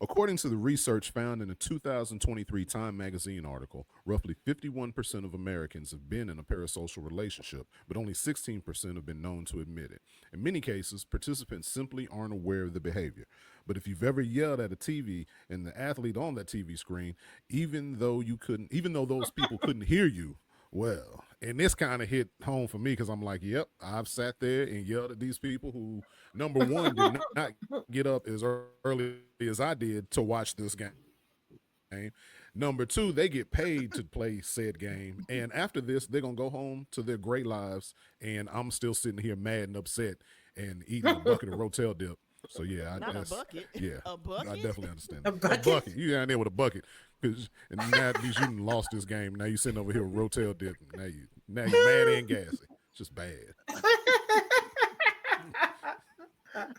According to the research found in a 2023 Time magazine article, roughly 51% of Americans have been in a parasocial relationship, but only 16% have been known to admit it. In many cases, participants simply aren't aware of the behavior. But if you've ever yelled at a TV and the athlete on that TV screen, even though those people couldn't hear you, well, and this kind of hit home for me because I'm like, yep, I've sat there and yelled at these people who, number one, did not get up as early as I did to watch this game. Number 2, they get paid to play said game. And after this, they're going to go home to their great lives. And I'm still sitting here mad and upset and eating a bucket of Rotel dip. So, yeah. Not a bucket. Yeah. A bucket? I definitely understand. A bucket? A bucket. You down there with a bucket. And now at least you lost this game. Now you sitting over here with Rotel dip. Now you're mad and gassy. It's just bad.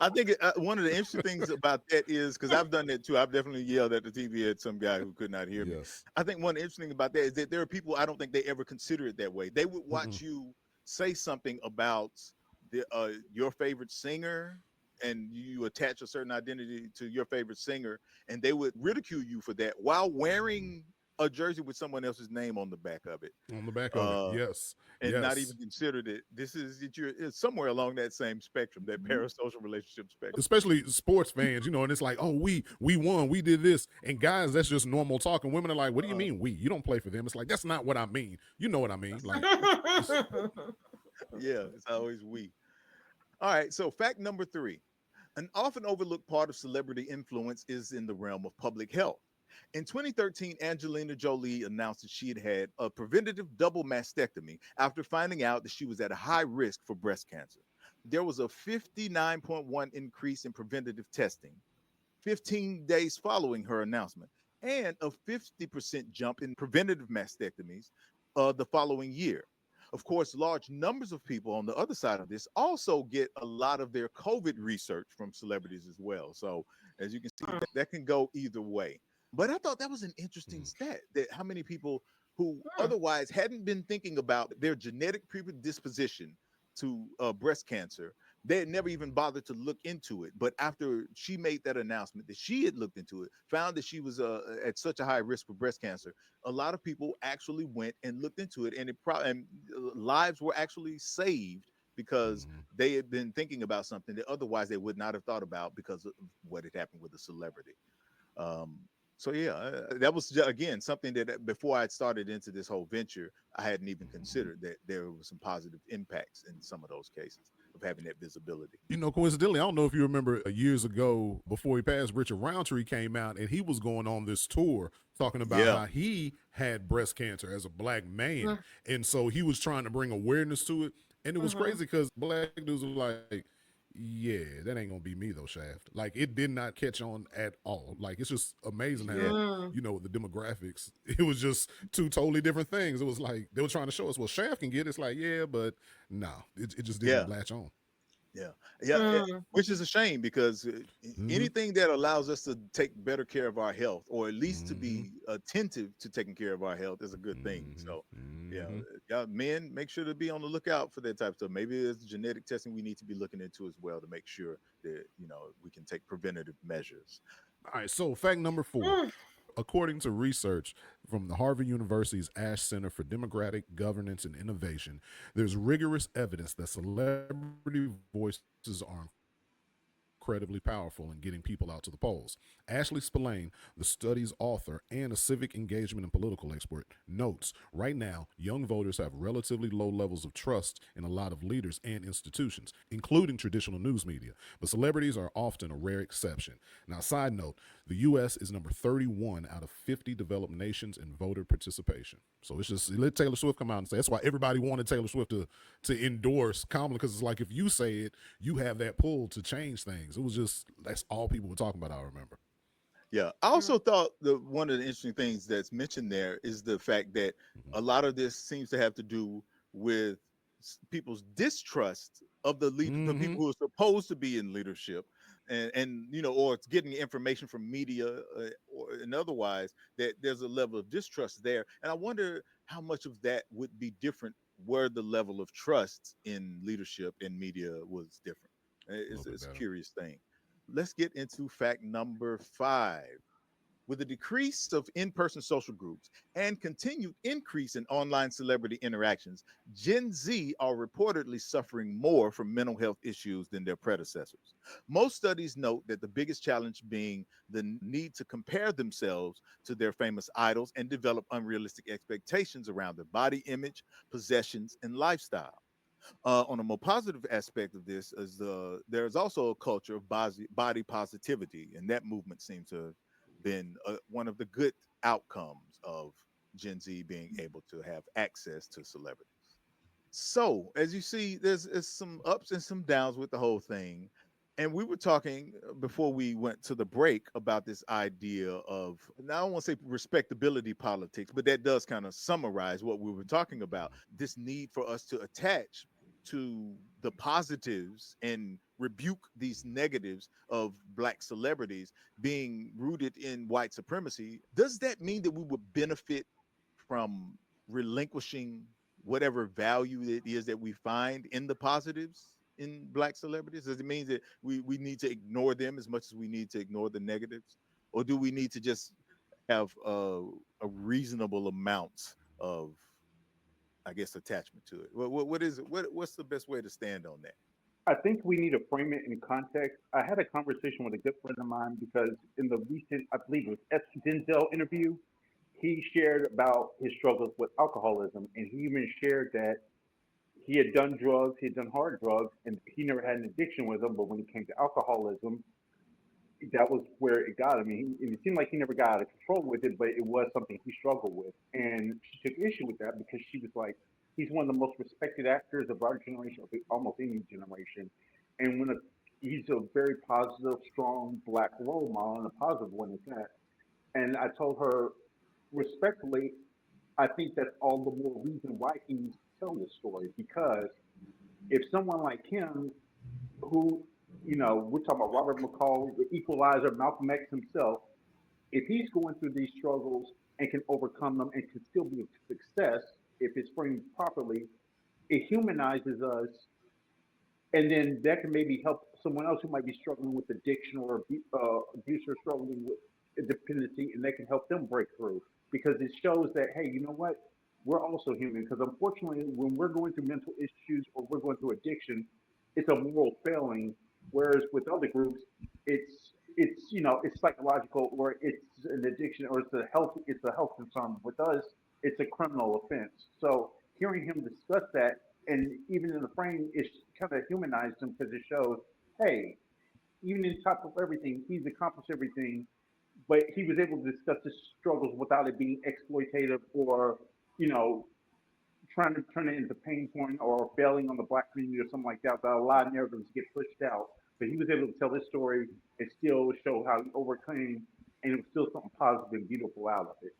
I think one of the interesting things about that is, because I've done that too. I've definitely yelled at the TV at some guy who could not hear me. I think one of the interesting thing about that is that there are people, I don't think they ever consider it that way. They would watch you say something about your favorite singer, and you attach a certain identity to your favorite singer, and they would ridicule you for that while wearing a jersey with someone else's name on the back of it. On the back of it, yes. And not even consider that this is that it's somewhere along that same spectrum, that parasocial relationship spectrum. Especially sports fans, and it's like, oh, we won, we did this. And guys, that's just normal talk. And women are like, what do you mean we? You don't play for them. It's like, that's not what I mean. You know what I mean? Like, yeah, it's always we. All right, so fact number 3. An often overlooked part of celebrity influence is in the realm of public health. In 2013, Angelina Jolie announced that she had had a preventative double mastectomy after finding out that she was at a high risk for breast cancer. There was a 59.1 increase in preventative testing 15 days following her announcement, and a 50% jump in preventative mastectomies the following year. Of course, large numbers of people on the other side of this also get a lot of their COVID research from celebrities as well. So as you can see, that can go either way. But I thought that was an interesting stat, that how many people who otherwise hadn't been thinking about their genetic predisposition to breast cancer, they had never even bothered to look into it. But after she made that announcement that she had looked into it, found that she was at such a high risk for breast cancer, a lot of people actually went and looked into it, and lives were actually saved because they had been thinking about something that otherwise they would not have thought about because of what had happened with a celebrity. So yeah, that was again something that before I started into this whole venture, I hadn't even considered that there were some positive impacts in some of those cases of having that visibility. Coincidentally, I don't know if you remember years ago before he passed, Richard Roundtree came out and he was going on this tour talking about how he had breast cancer as a black man. And so he was trying to bring awareness to it. And it was crazy because black dudes were like, yeah, that ain't gonna be me though, Shaft. Like, it did not catch on at all. Like, it's just amazing how the demographics, it was just two totally different things. It was like they were trying to show us, well, Shaft can get it. It's like, yeah, but no, it just didn't latch on. Yeah, which is a shame because anything that allows us to take better care of our health, or at least to be attentive to taking care of our health, is a good thing. So yeah, men, make sure to be on the lookout for that type of stuff. Maybe there's genetic testing we need to be looking into as well to make sure that we can take preventative measures. All right, so fact number 4. According to research from the Harvard University's Ash Center for Democratic Governance and Innovation, there's rigorous evidence that celebrity voices are incredibly powerful in getting people out to the polls. Ashley Spillane, the study's author and a civic engagement and political expert, notes right now young voters have relatively low levels of trust in a lot of leaders and institutions, including traditional news media, but celebrities are often a rare exception. Now, side note, the U.S. is number 31 out of 50 developed nations in voter participation. So it's just, let Taylor Swift come out and say, that's why everybody wanted Taylor Swift to endorse Kamala, because it's like, if you say it, you have that pull to change things. It was just, that's all people were talking about, I remember. Yeah, I also thought one of the interesting things that's mentioned there is the fact that a lot of this seems to have to do with people's distrust of the leaders, the people who are supposed to be in leadership, and or it's getting information from media and otherwise, that there's a level of distrust there. And I wonder how much of that would be different where the level of trust in leadership and media was different. It's a curious thing. Let's get into fact number 5. With the decrease of in-person social groups and continued increase in online celebrity interactions, Gen Z are reportedly suffering more from mental health issues than their predecessors. Most studies note that the biggest challenge being the need to compare themselves to their famous idols and develop unrealistic expectations around their body image, possessions, and lifestyle. On a more positive aspect of this is there's also a culture of body positivity, and that movement seems to have been one of the good outcomes of Gen Z being able to have access to celebrities. So as you see, there's some ups and some downs with the whole thing. And we were talking before we went to the break about this idea of, now I don't want to say respectability politics, but that does kind of summarize what we were talking about. This need for us to attach to the positives and rebuke these negatives of Black celebrities being rooted in white supremacy, does that mean that we would benefit from relinquishing whatever value it is that we find in the positives in Black celebrities? Does it mean that we need to ignore them as much as we need to ignore the negatives? Or do we need to just have a reasonable amount of, I guess, attachment to it? What is it? What's the best way to stand on that? I think we need to frame it in context. I had a conversation with a good friend of mine because in the recent, I believe it was Denzel interview, he shared about his struggles with alcoholism, and he even shared that he had done drugs, he had done hard drugs, and he never had an addiction with them. But when it came to alcoholism, that was where it got him. It seemed like he never got out of control with it, but it was something he struggled with. And she took issue with that because she was like, he's one of the most respected actors of our generation, almost any generation. And he's a very positive, strong Black role model, and a positive one at that. And I told her, respectfully, I think that's all the more reason why he needs to tell this story. Because if someone like him, who, we're talking about Robert McCall, the equalizer, Malcolm X himself, if he's going through these struggles and can overcome them and can still be a success, if it's framed properly, it humanizes us. And then that can maybe help someone else who might be struggling with addiction or abuse or struggling with dependency, and that can help them break through. Because it shows that, hey, you know what? We're also human. Because unfortunately, when we're going through mental issues or we're going through addiction, it's a moral failing. Whereas with other groups, it's psychological, or it's an addiction, or it's a health concern. With us, it's a criminal offense. So hearing him discuss that, and even in the frame, it kind of humanized him because it shows, hey, even in top of everything, he's accomplished everything, but he was able to discuss his struggles without it being exploitative or, trying to turn it into pain point or failing on the Black community or something like that. That a lot of narratives get pushed out. But he was able to tell his story and still show how he overcame, and it was still something positive and beautiful out of it,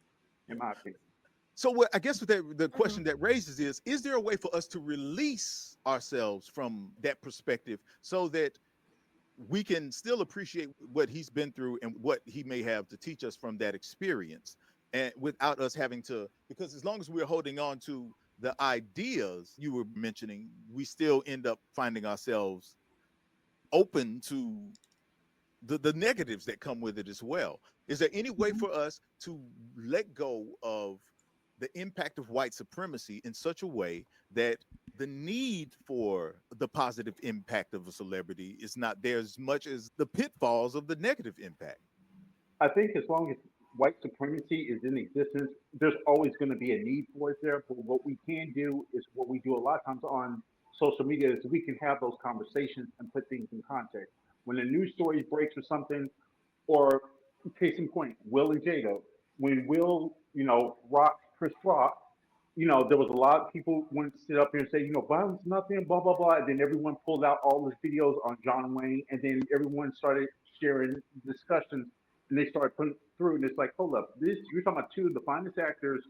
in my opinion. So I guess the question that raises is there a way for us to release ourselves from that perspective so that we can still appreciate what he's been through and what he may have to teach us from that experience, and without us having to, because as long as we're holding on to the ideas you were mentioning, we still end up finding ourselves open to the negatives that come with it as well. Is there any way for us to let go of the impact of white supremacy in such a way that the need for the positive impact of a celebrity is not there as much as the pitfalls of the negative impact? I think as long as white supremacy is in existence, there's always going to be a need for it there. But what we can do is what we do a lot of times on social media is we can have those conversations and put things in context. When a news story breaks or something, or case in point, Will and Jada, when Will, rock Chris Rock, there was a lot of people wanted to sit up here and say, violence, nothing, blah, blah, blah. And then everyone pulled out all these videos on John Wayne, and then everyone started sharing discussions, and they started putting through, and it's like, hold up, you're talking about two of the finest actors,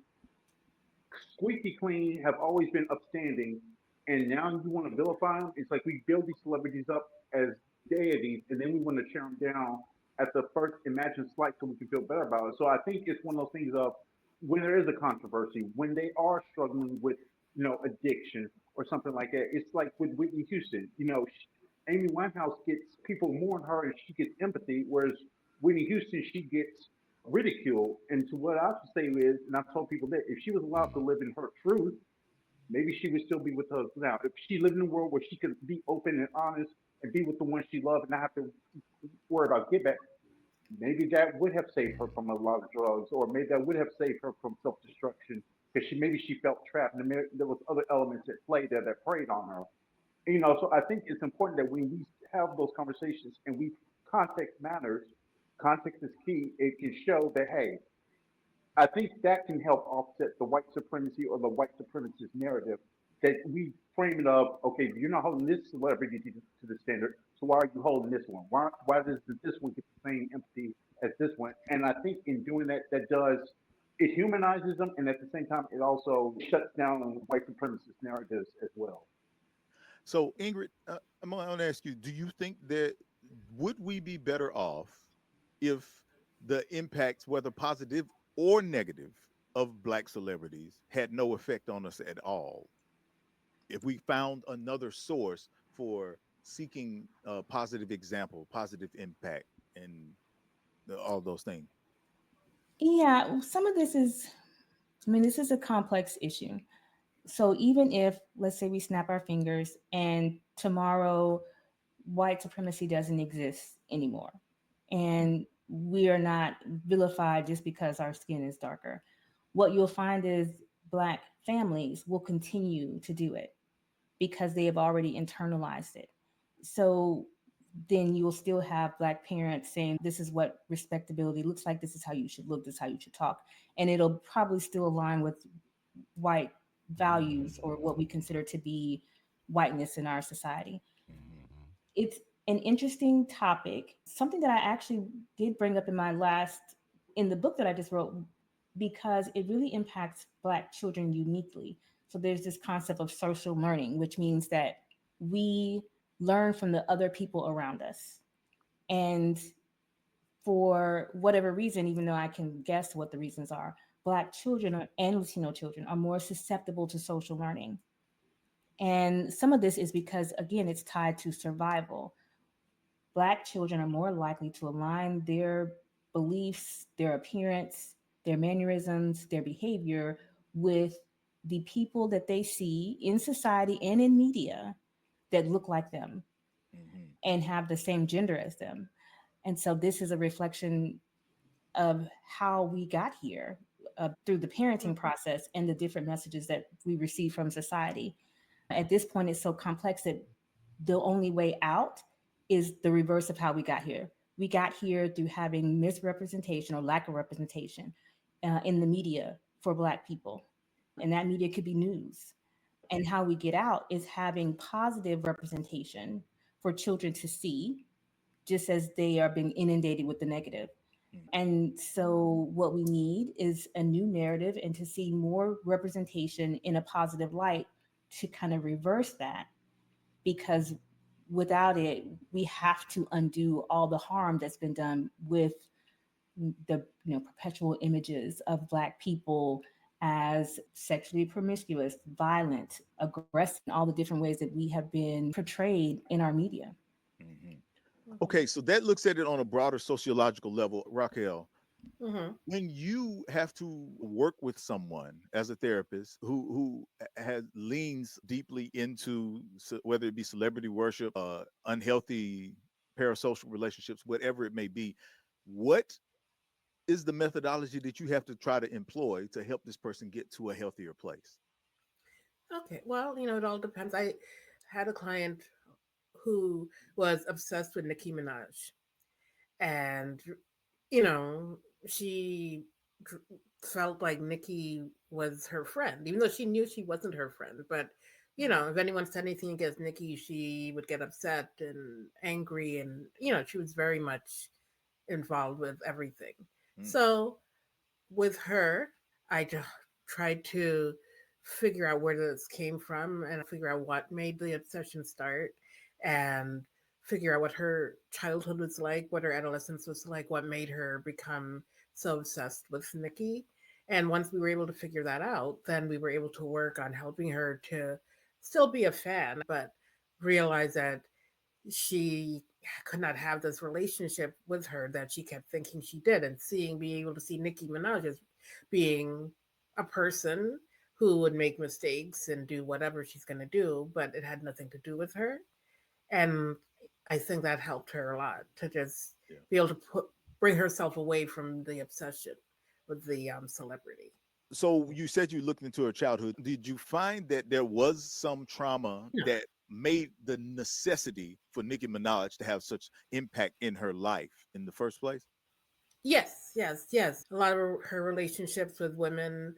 squeaky clean, have always been upstanding, and now you want to vilify them? It's like we build these celebrities up as deities, and then we want to tear them down at the first imagined slight so we can feel better about it. So I think it's one of those things of when there is a controversy, when they are struggling with, addiction or something like that. It's like with Whitney Houston. Amy Winehouse gets people mourn her and she gets empathy, whereas Whitney Houston, she gets ridicule. And to what I have to say is, and I've told people that if she was allowed to live in her truth, maybe she would still be with us now. If she lived in a world where she could be open and honest and be with the one she loved and not have to worry about get back, maybe that would have saved her from a lot of drugs, or maybe that would have saved her from self-destruction because she felt trapped, and there was other elements at play there that preyed on her. So I think it's important that when we have those conversations and context matters, context is key. It can show that, hey, I think that can help offset the white supremacy or the white supremacist narrative, that we frame it of, okay, you're not holding this celebrity to the standard, so why are you holding this one? Why does this one get the same empathy as this one? And I think in doing that, it humanizes them, and at the same time, it also shuts down on white supremacist narratives as well. So Ingrid, I'm going to ask you: do you think that would we be better off if the impacts, whether positive or negative, of Black celebrities had no effect on us at all? If we found another source for seeking a positive example, positive impact, and all those things. Yeah, some of this is, I mean, this is a complex issue. So even if, let's say, we snap our fingers and tomorrow white supremacy doesn't exist anymore, and we are not vilified just because our skin is darker, what you'll find is Black families will continue to do it because they have already internalized it. So then you'll still have Black parents saying, this is what respectability looks like, this is how you should look, this is how you should talk. And it'll probably still align with white values or what we consider to be whiteness in our society. It's an interesting topic, something that I actually did bring up in the book that I just wrote, because it really impacts Black children uniquely. So there's this concept of social learning, which means that we learn from the other people around us. And for whatever reason, even though I can guess what the reasons are, Black children and Latino children are more susceptible to social learning. And some of this is because, again, it's tied to survival. Black children are more likely to align their beliefs, their appearance, their mannerisms, their behavior with the people that they see in society and in media that look like them and have the same gender as them. And so this is a reflection of how we got here through the parenting process and the different messages that we receive from society. At this point, it's so complex that the only way out is the reverse of how we got here. We got here through having misrepresentation or lack of representation in the media for Black people. And that media could be news. And how we get out is having positive representation for children to see, just as they are being inundated with the negative. And so what we need is a new narrative and to see more representation in a positive light to kind of reverse that, because without it, we have to undo all the harm that's been done with the perpetual images of Black people as sexually promiscuous, violent, aggressive, all the different ways that we have been portrayed in our media. Okay, so that looks at it on a broader sociological level. Raquel, when you have to work with someone as a therapist who leans deeply into whether it be celebrity worship, unhealthy parasocial relationships, whatever it may be, what is the methodology that you have to try to employ to help this person get to a healthier place? Okay, well, it all depends. I had a client who was obsessed with Nicki Minaj, and she felt like Nicki was her friend, even though she knew she wasn't her friend. But if anyone said anything against Nicki, she would get upset and angry, and she was very much involved with everything. So with her, I just tried to figure out where this came from and figure out what made the obsession start, and figure out what her childhood was like, what her adolescence was like, what made her become so obsessed with Nicki. And once we were able to figure that out, then we were able to work on helping her to still be a fan, but realize that she could not have this relationship with her that she kept thinking she did, and being able to see Nicki Minaj as being a person who would make mistakes and do whatever she's going to do, but it had nothing to do with her. And I think that helped her a lot to just be able to bring herself away from the obsession with the celebrity. So you said you looked into her childhood. Did you find that there was some trauma that made the necessity for Nicki Minaj to have such impact in her life in the first place? Yes. A lot of her relationships with women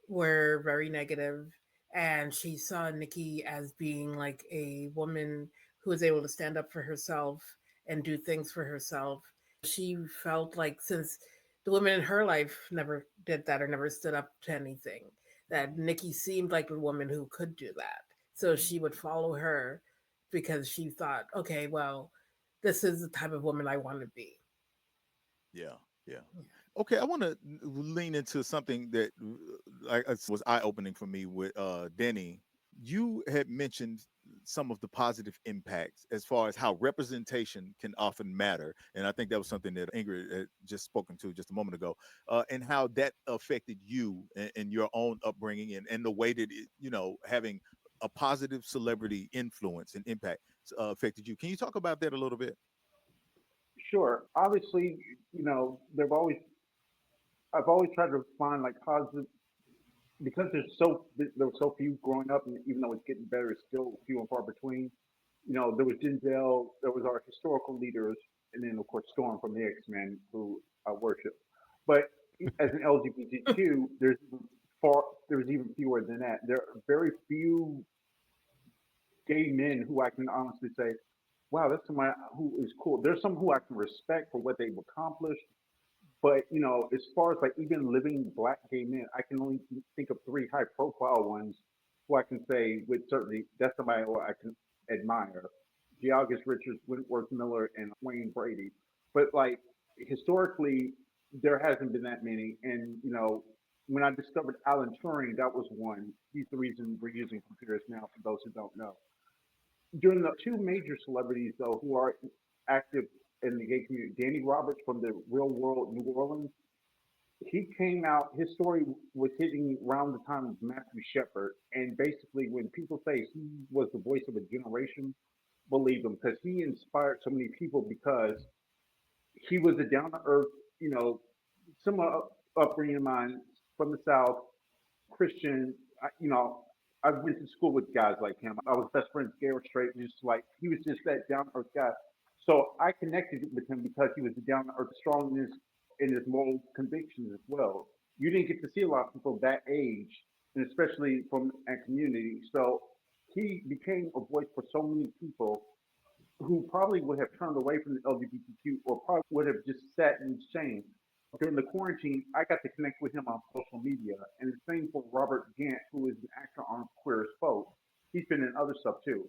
were very negative, and she saw Nicki as being like a woman who was able to stand up for herself and do things for herself. She felt like, since the women in her life never did that or never stood up to anything, that Nicki seemed like a woman who could do that. So she would follow her because she thought, okay, well, this is the type of woman I want to be. Yeah. Okay, I want to lean into something that was eye-opening for me with Denny. You had mentioned some of the positive impacts as far as how representation can often matter, and I think that was something that Ingrid had just spoken to just a moment ago, and how that affected you and your own upbringing, and the way that having a positive celebrity influence and impact affected you. Can you talk about that a little bit? Sure. Obviously, I've always tried to find like positive, because there were so few growing up, and even though it's getting better, it's still few and far between. There was Denzel, there was our historical leaders, and then of course Storm from the X-Men, who I worship. But as an LGBTQ, there's even fewer than that. There are very few gay men who I can honestly say, wow, that's somebody who is cool. There's some who I can respect for what they've accomplished. But, as far as like even living black gay men, I can only think of 3 high profile ones who I can say with certainty that's somebody who I can admire. Georges Richards, Wentworth Miller, and Wayne Brady. But like historically, there hasn't been that many. And, when I discovered Alan Turing, that was one. He's the reason we're using computers now, for those who don't know. During the 2 major celebrities, though, who are active in the gay community, Danny Roberts from the Real World New Orleans, he came out, his story was hitting around the time of Matthew Shepard. And basically, when people say he was the voice of a generation, believe him, because he inspired so many people, because he was a down-to-earth, similar upbringing of mine from the South, Christian, I went to school with guys like him. I was best friends with Garrett Strait, just like, he was just that down-to-earth guy. So I connected with him because he was the down-to-earth strongness in his moral convictions as well. You didn't get to see a lot of people that age, and especially from that community. So he became a voice for so many people who probably would have turned away from the LGBTQ, or probably would have just sat in shame. During the quarantine, I got to connect with him on social media, and the same for Robert Gant, who is an actor on Queer as Folk. He's been in other stuff too,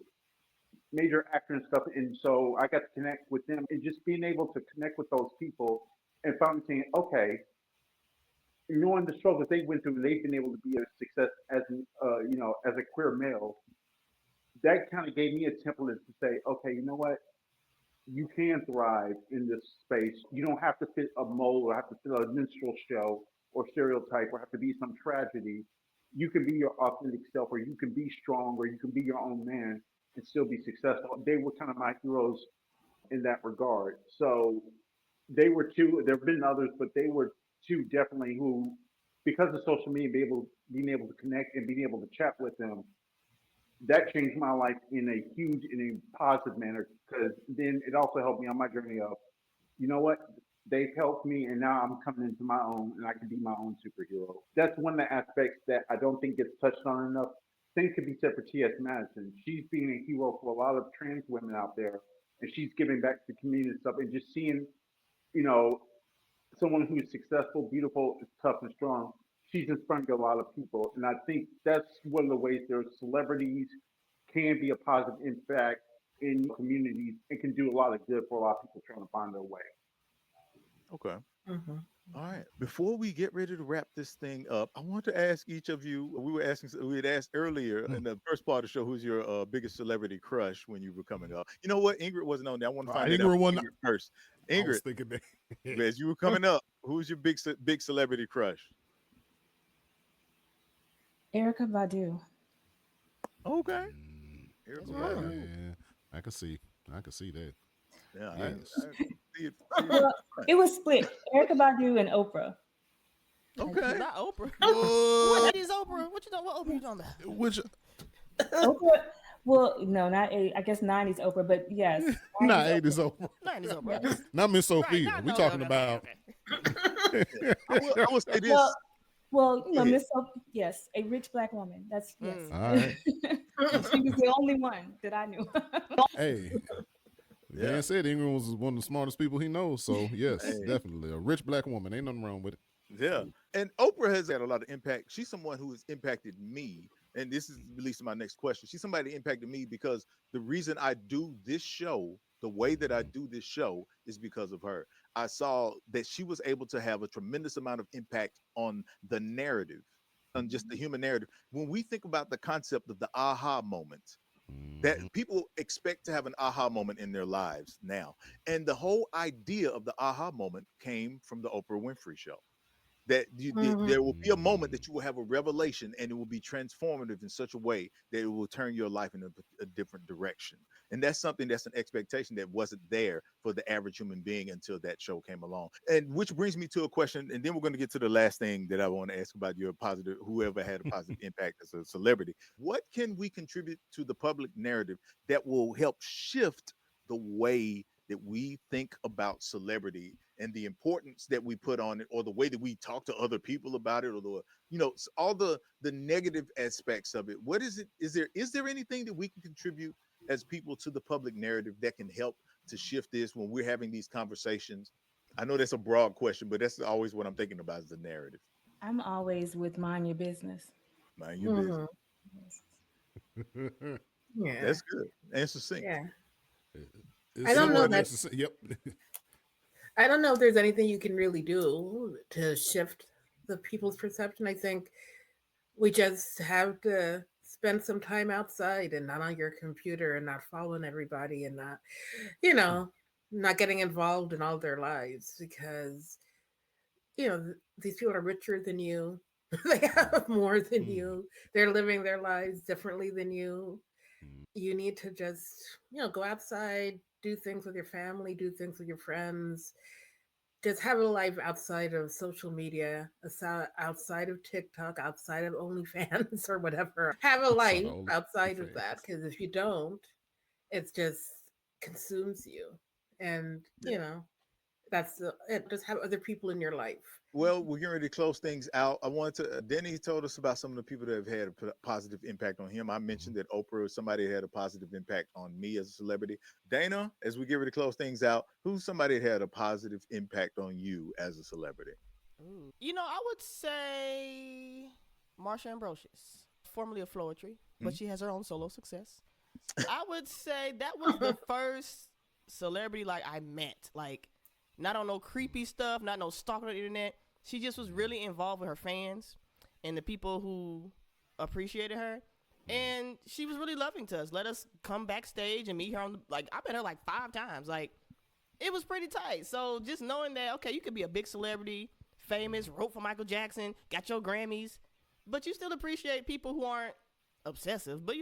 major actor and stuff. And so I got to connect with them, and just being able to connect with those people and finally saying, okay, knowing the struggles they went through, they've been able to be a success as as a queer male. That kind of gave me a template to say, okay, you know what? You can thrive in this space. You don't have to fit a mold, or have to fit a minstrel show or stereotype, or have to be some tragedy. You can be your authentic self, or you can be strong, or you can be your own man and still be successful. They were kind of my heroes in that regard. So they were 2. There have been others, but they were 2 definitely who, because of social media, being able to connect and being able to chat with them, that changed my life in a positive manner, because then it also helped me on my journey of, you know what, they've helped me, and now I'm coming into my own, and I can be my own superhero. That's one of the aspects that I don't think gets touched on enough. Same could be said for T.S. Madison. She's being a hero for a lot of trans women out there, and she's giving back to the community and stuff, and just seeing, someone who's successful, beautiful, tough, and strong. She's inspiring a lot of people. And I think that's one of the ways their celebrities can be a positive impact in communities and can do a lot of good for a lot of people trying to find their way. Okay. Mm-hmm. All right. Before we get ready to wrap this thing up, I want to ask each of you, we had asked earlier in the first part of the show, who's your biggest celebrity crush when you were coming up? You know what? Ingrid wasn't on there. I want to find Ingrid first. Ingrid, I was thinking that. As you were coming up, who's your big celebrity crush? Erykah Badu. Okay. Erykah Badu. Yeah, I can see that. Yeah, yes. I see it. Well, it was split. Erykah Badu and Oprah. Okay. Not Oprah. What is Oprah? What Oprah you talking about? Which Oprah? Well, no, not 80. I guess 90s Oprah, but yes. Not 80s Oprah. 90s Oprah. Yes. Not Miss Sophia. We're talking about. I will say this. Well, Miss Sophia, yes, a rich black woman. That's yes. All right. She was the only one that I knew. Hey. Dan said Ingrid was one of the smartest people he knows. So, yes, definitely. A rich black woman. Ain't nothing wrong with it. Yeah. And Oprah has had a lot of impact. She's someone who has impacted me and this is leads to my next question. She's somebody that impacted me because the reason I do this show, the way that I do this show, is because of her. I saw that she was able to have a tremendous amount of impact on the narrative, on just the human narrative. When we think about the concept of the aha moment, that people expect to have an aha moment in their lives now. And the whole idea of the aha moment came from the Oprah Winfrey Show. That there will be a moment that you will have a revelation and it will be transformative in such a way that it will turn your life in a different direction. And that's something that's an expectation that wasn't there for the average human being until that show came along. And which brings me to a question, and then we're going to get to the last thing that I want to ask about your positive, whoever had a positive impact as a celebrity. What can we contribute to the public narrative that will help shift the way that we think about celebrity and the importance that we put on it, or the way that we talk to other people about it, or all the negative aspects of it? What is it? Is there anything that we can contribute as people to the public narrative that can help to shift this when we're having these conversations? I know that's a broad question, but that's always what I'm thinking about, is the narrative. I'm always with mind your business. Mind your business. Yeah, that's good and succinct. Yeah. I don't know that. Yep. I don't know if there's anything you can really do to shift the people's perception. I think we just have to spend some time outside and not on your computer and not following everybody and not, not getting involved in all their lives, because, these people are richer than you. They have more than you. They're living their lives differently than you. You need to just, go outside, do things with your family, do things with your friends. Just have a life outside of social media, outside of TikTok, outside of OnlyFans or whatever. Have a life outside of that, because if you don't, it just consumes you. And, that's it. Just have other people in your life. Well, we're getting ready to close things out. I wanted to, Denny told us about some of the people that have had a positive impact on him. I mentioned that Oprah was somebody that had a positive impact on me as a celebrity. Dana, as we get ready to close things out, who's somebody that had a positive impact on you as a celebrity? I would say Marsha Ambrosius, formerly of Floetry, but she has her own solo success. I would say that was the first celebrity I met, not on no creepy stuff, not no stalking on the internet. She just was really involved with her fans and the people who appreciated her. And she was really loving to us. Let us come backstage and meet her on I met her 5 times. It was pretty tight. So just knowing that, okay, you could be a big celebrity, famous, wrote for Michael Jackson, got your Grammys, but you still appreciate people who aren't obsessive. But,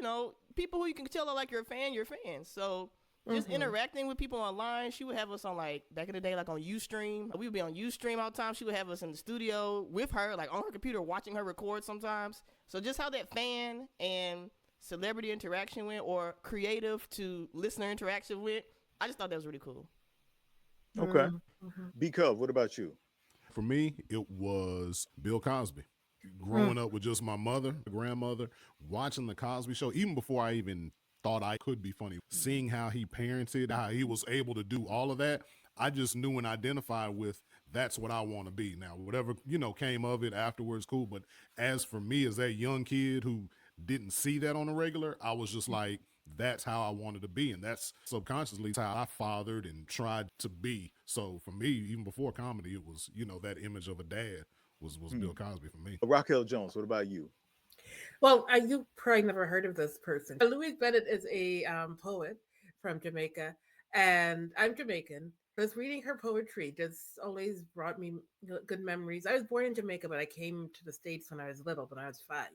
people who you can tell are your fan, your fans. So just interacting with people online. She would have us on back in the day, on Ustream. We would be on Ustream all the time. She would have us in the studio with her, on her computer, watching her record sometimes. So just how that fan and celebrity interaction went, or creative to listener interaction went, I just thought that was really cool. Okay. B-Cub, what about you? For me, it was Bill Cosby. Growing up with just my mother, grandmother, watching the Cosby Show, even before I even thought I could be funny, seeing how he parented, how he was able to do all of that, I just knew and identified with, that's what I want to be. Now, whatever, came of it afterwards, cool. But as for me, as that young kid who didn't see that on a regular, I was just that's how I wanted to be. And that's subconsciously how I fathered and tried to be. So for me, even before comedy, it was, that image of a dad was Bill Cosby for me. Raquel Jones, what about you? Well, you probably never heard of this person. Louise Bennett is a poet from Jamaica, and I'm Jamaican. Just reading her poetry just always brought me good memories. I was born in Jamaica, but I came to the States when I was little, when I was 5.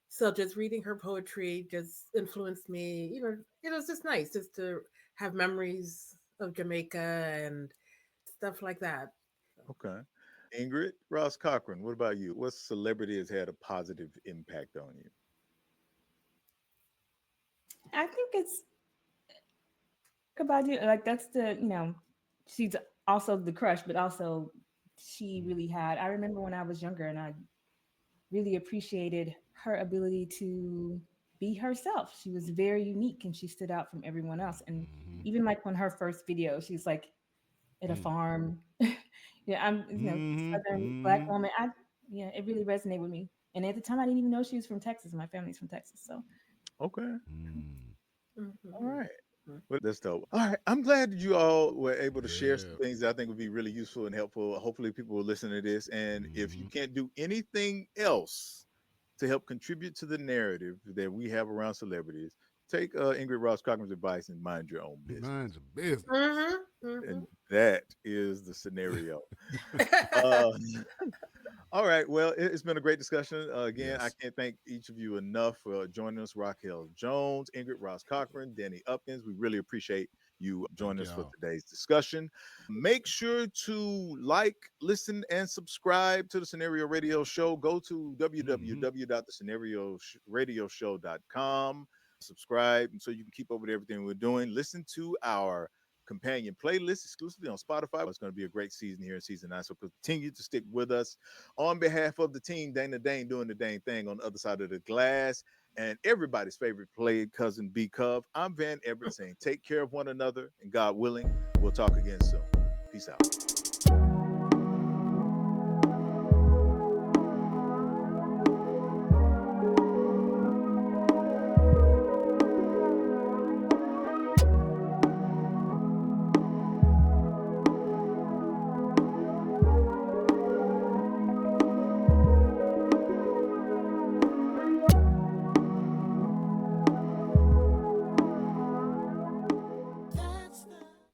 So just reading her poetry just influenced me. It was just nice just to have memories of Jamaica and stuff like that. Okay. Ingrid Ross Cochran, what about you? What celebrity has had a positive impact on you? I think it's about you. That's the, she's also the crush, but also she really had, I remember when I was younger and I really appreciated her ability to be herself. She was very unique and she stood out from everyone else. And even when her first video, she's at a farm. Yeah, I'm Southern Black woman. It really resonated with me. And at the time, I didn't even know she was from Texas. My family's from Texas, so. Okay. Mm-hmm. All right. Well, that's dope. All right. I'm glad that you all were able to share some things that I think would be really useful and helpful. Hopefully people will listen to this. And if you can't do anything else to help contribute to the narrative that we have around celebrities, take Ingrid Ross Cochran's advice and mind your own business. Mind your business. And that is the scenario. All right. Well, it's been a great discussion. Again, I can't thank each of you enough for joining us. Raquel Jones, Ingrid Ross Cochran, Danny Upkins. We really appreciate you joining us for today's discussion. Make sure to like, listen, and subscribe to the Scenario Radio Show. Go to www.thescenarioradioshow.com. Subscribe so you can keep up with everything we're doing. Listen to our companion playlist exclusively on Spotify. It's going to be a great season here in season 9, so continue to stick with us. On behalf of the team, Dana Dane doing the dang thing on the other side of the glass, and everybody's favorite play cousin B Cove, I'm Van Everett saying take care of one another, and God willing, we'll talk again soon. Peace out.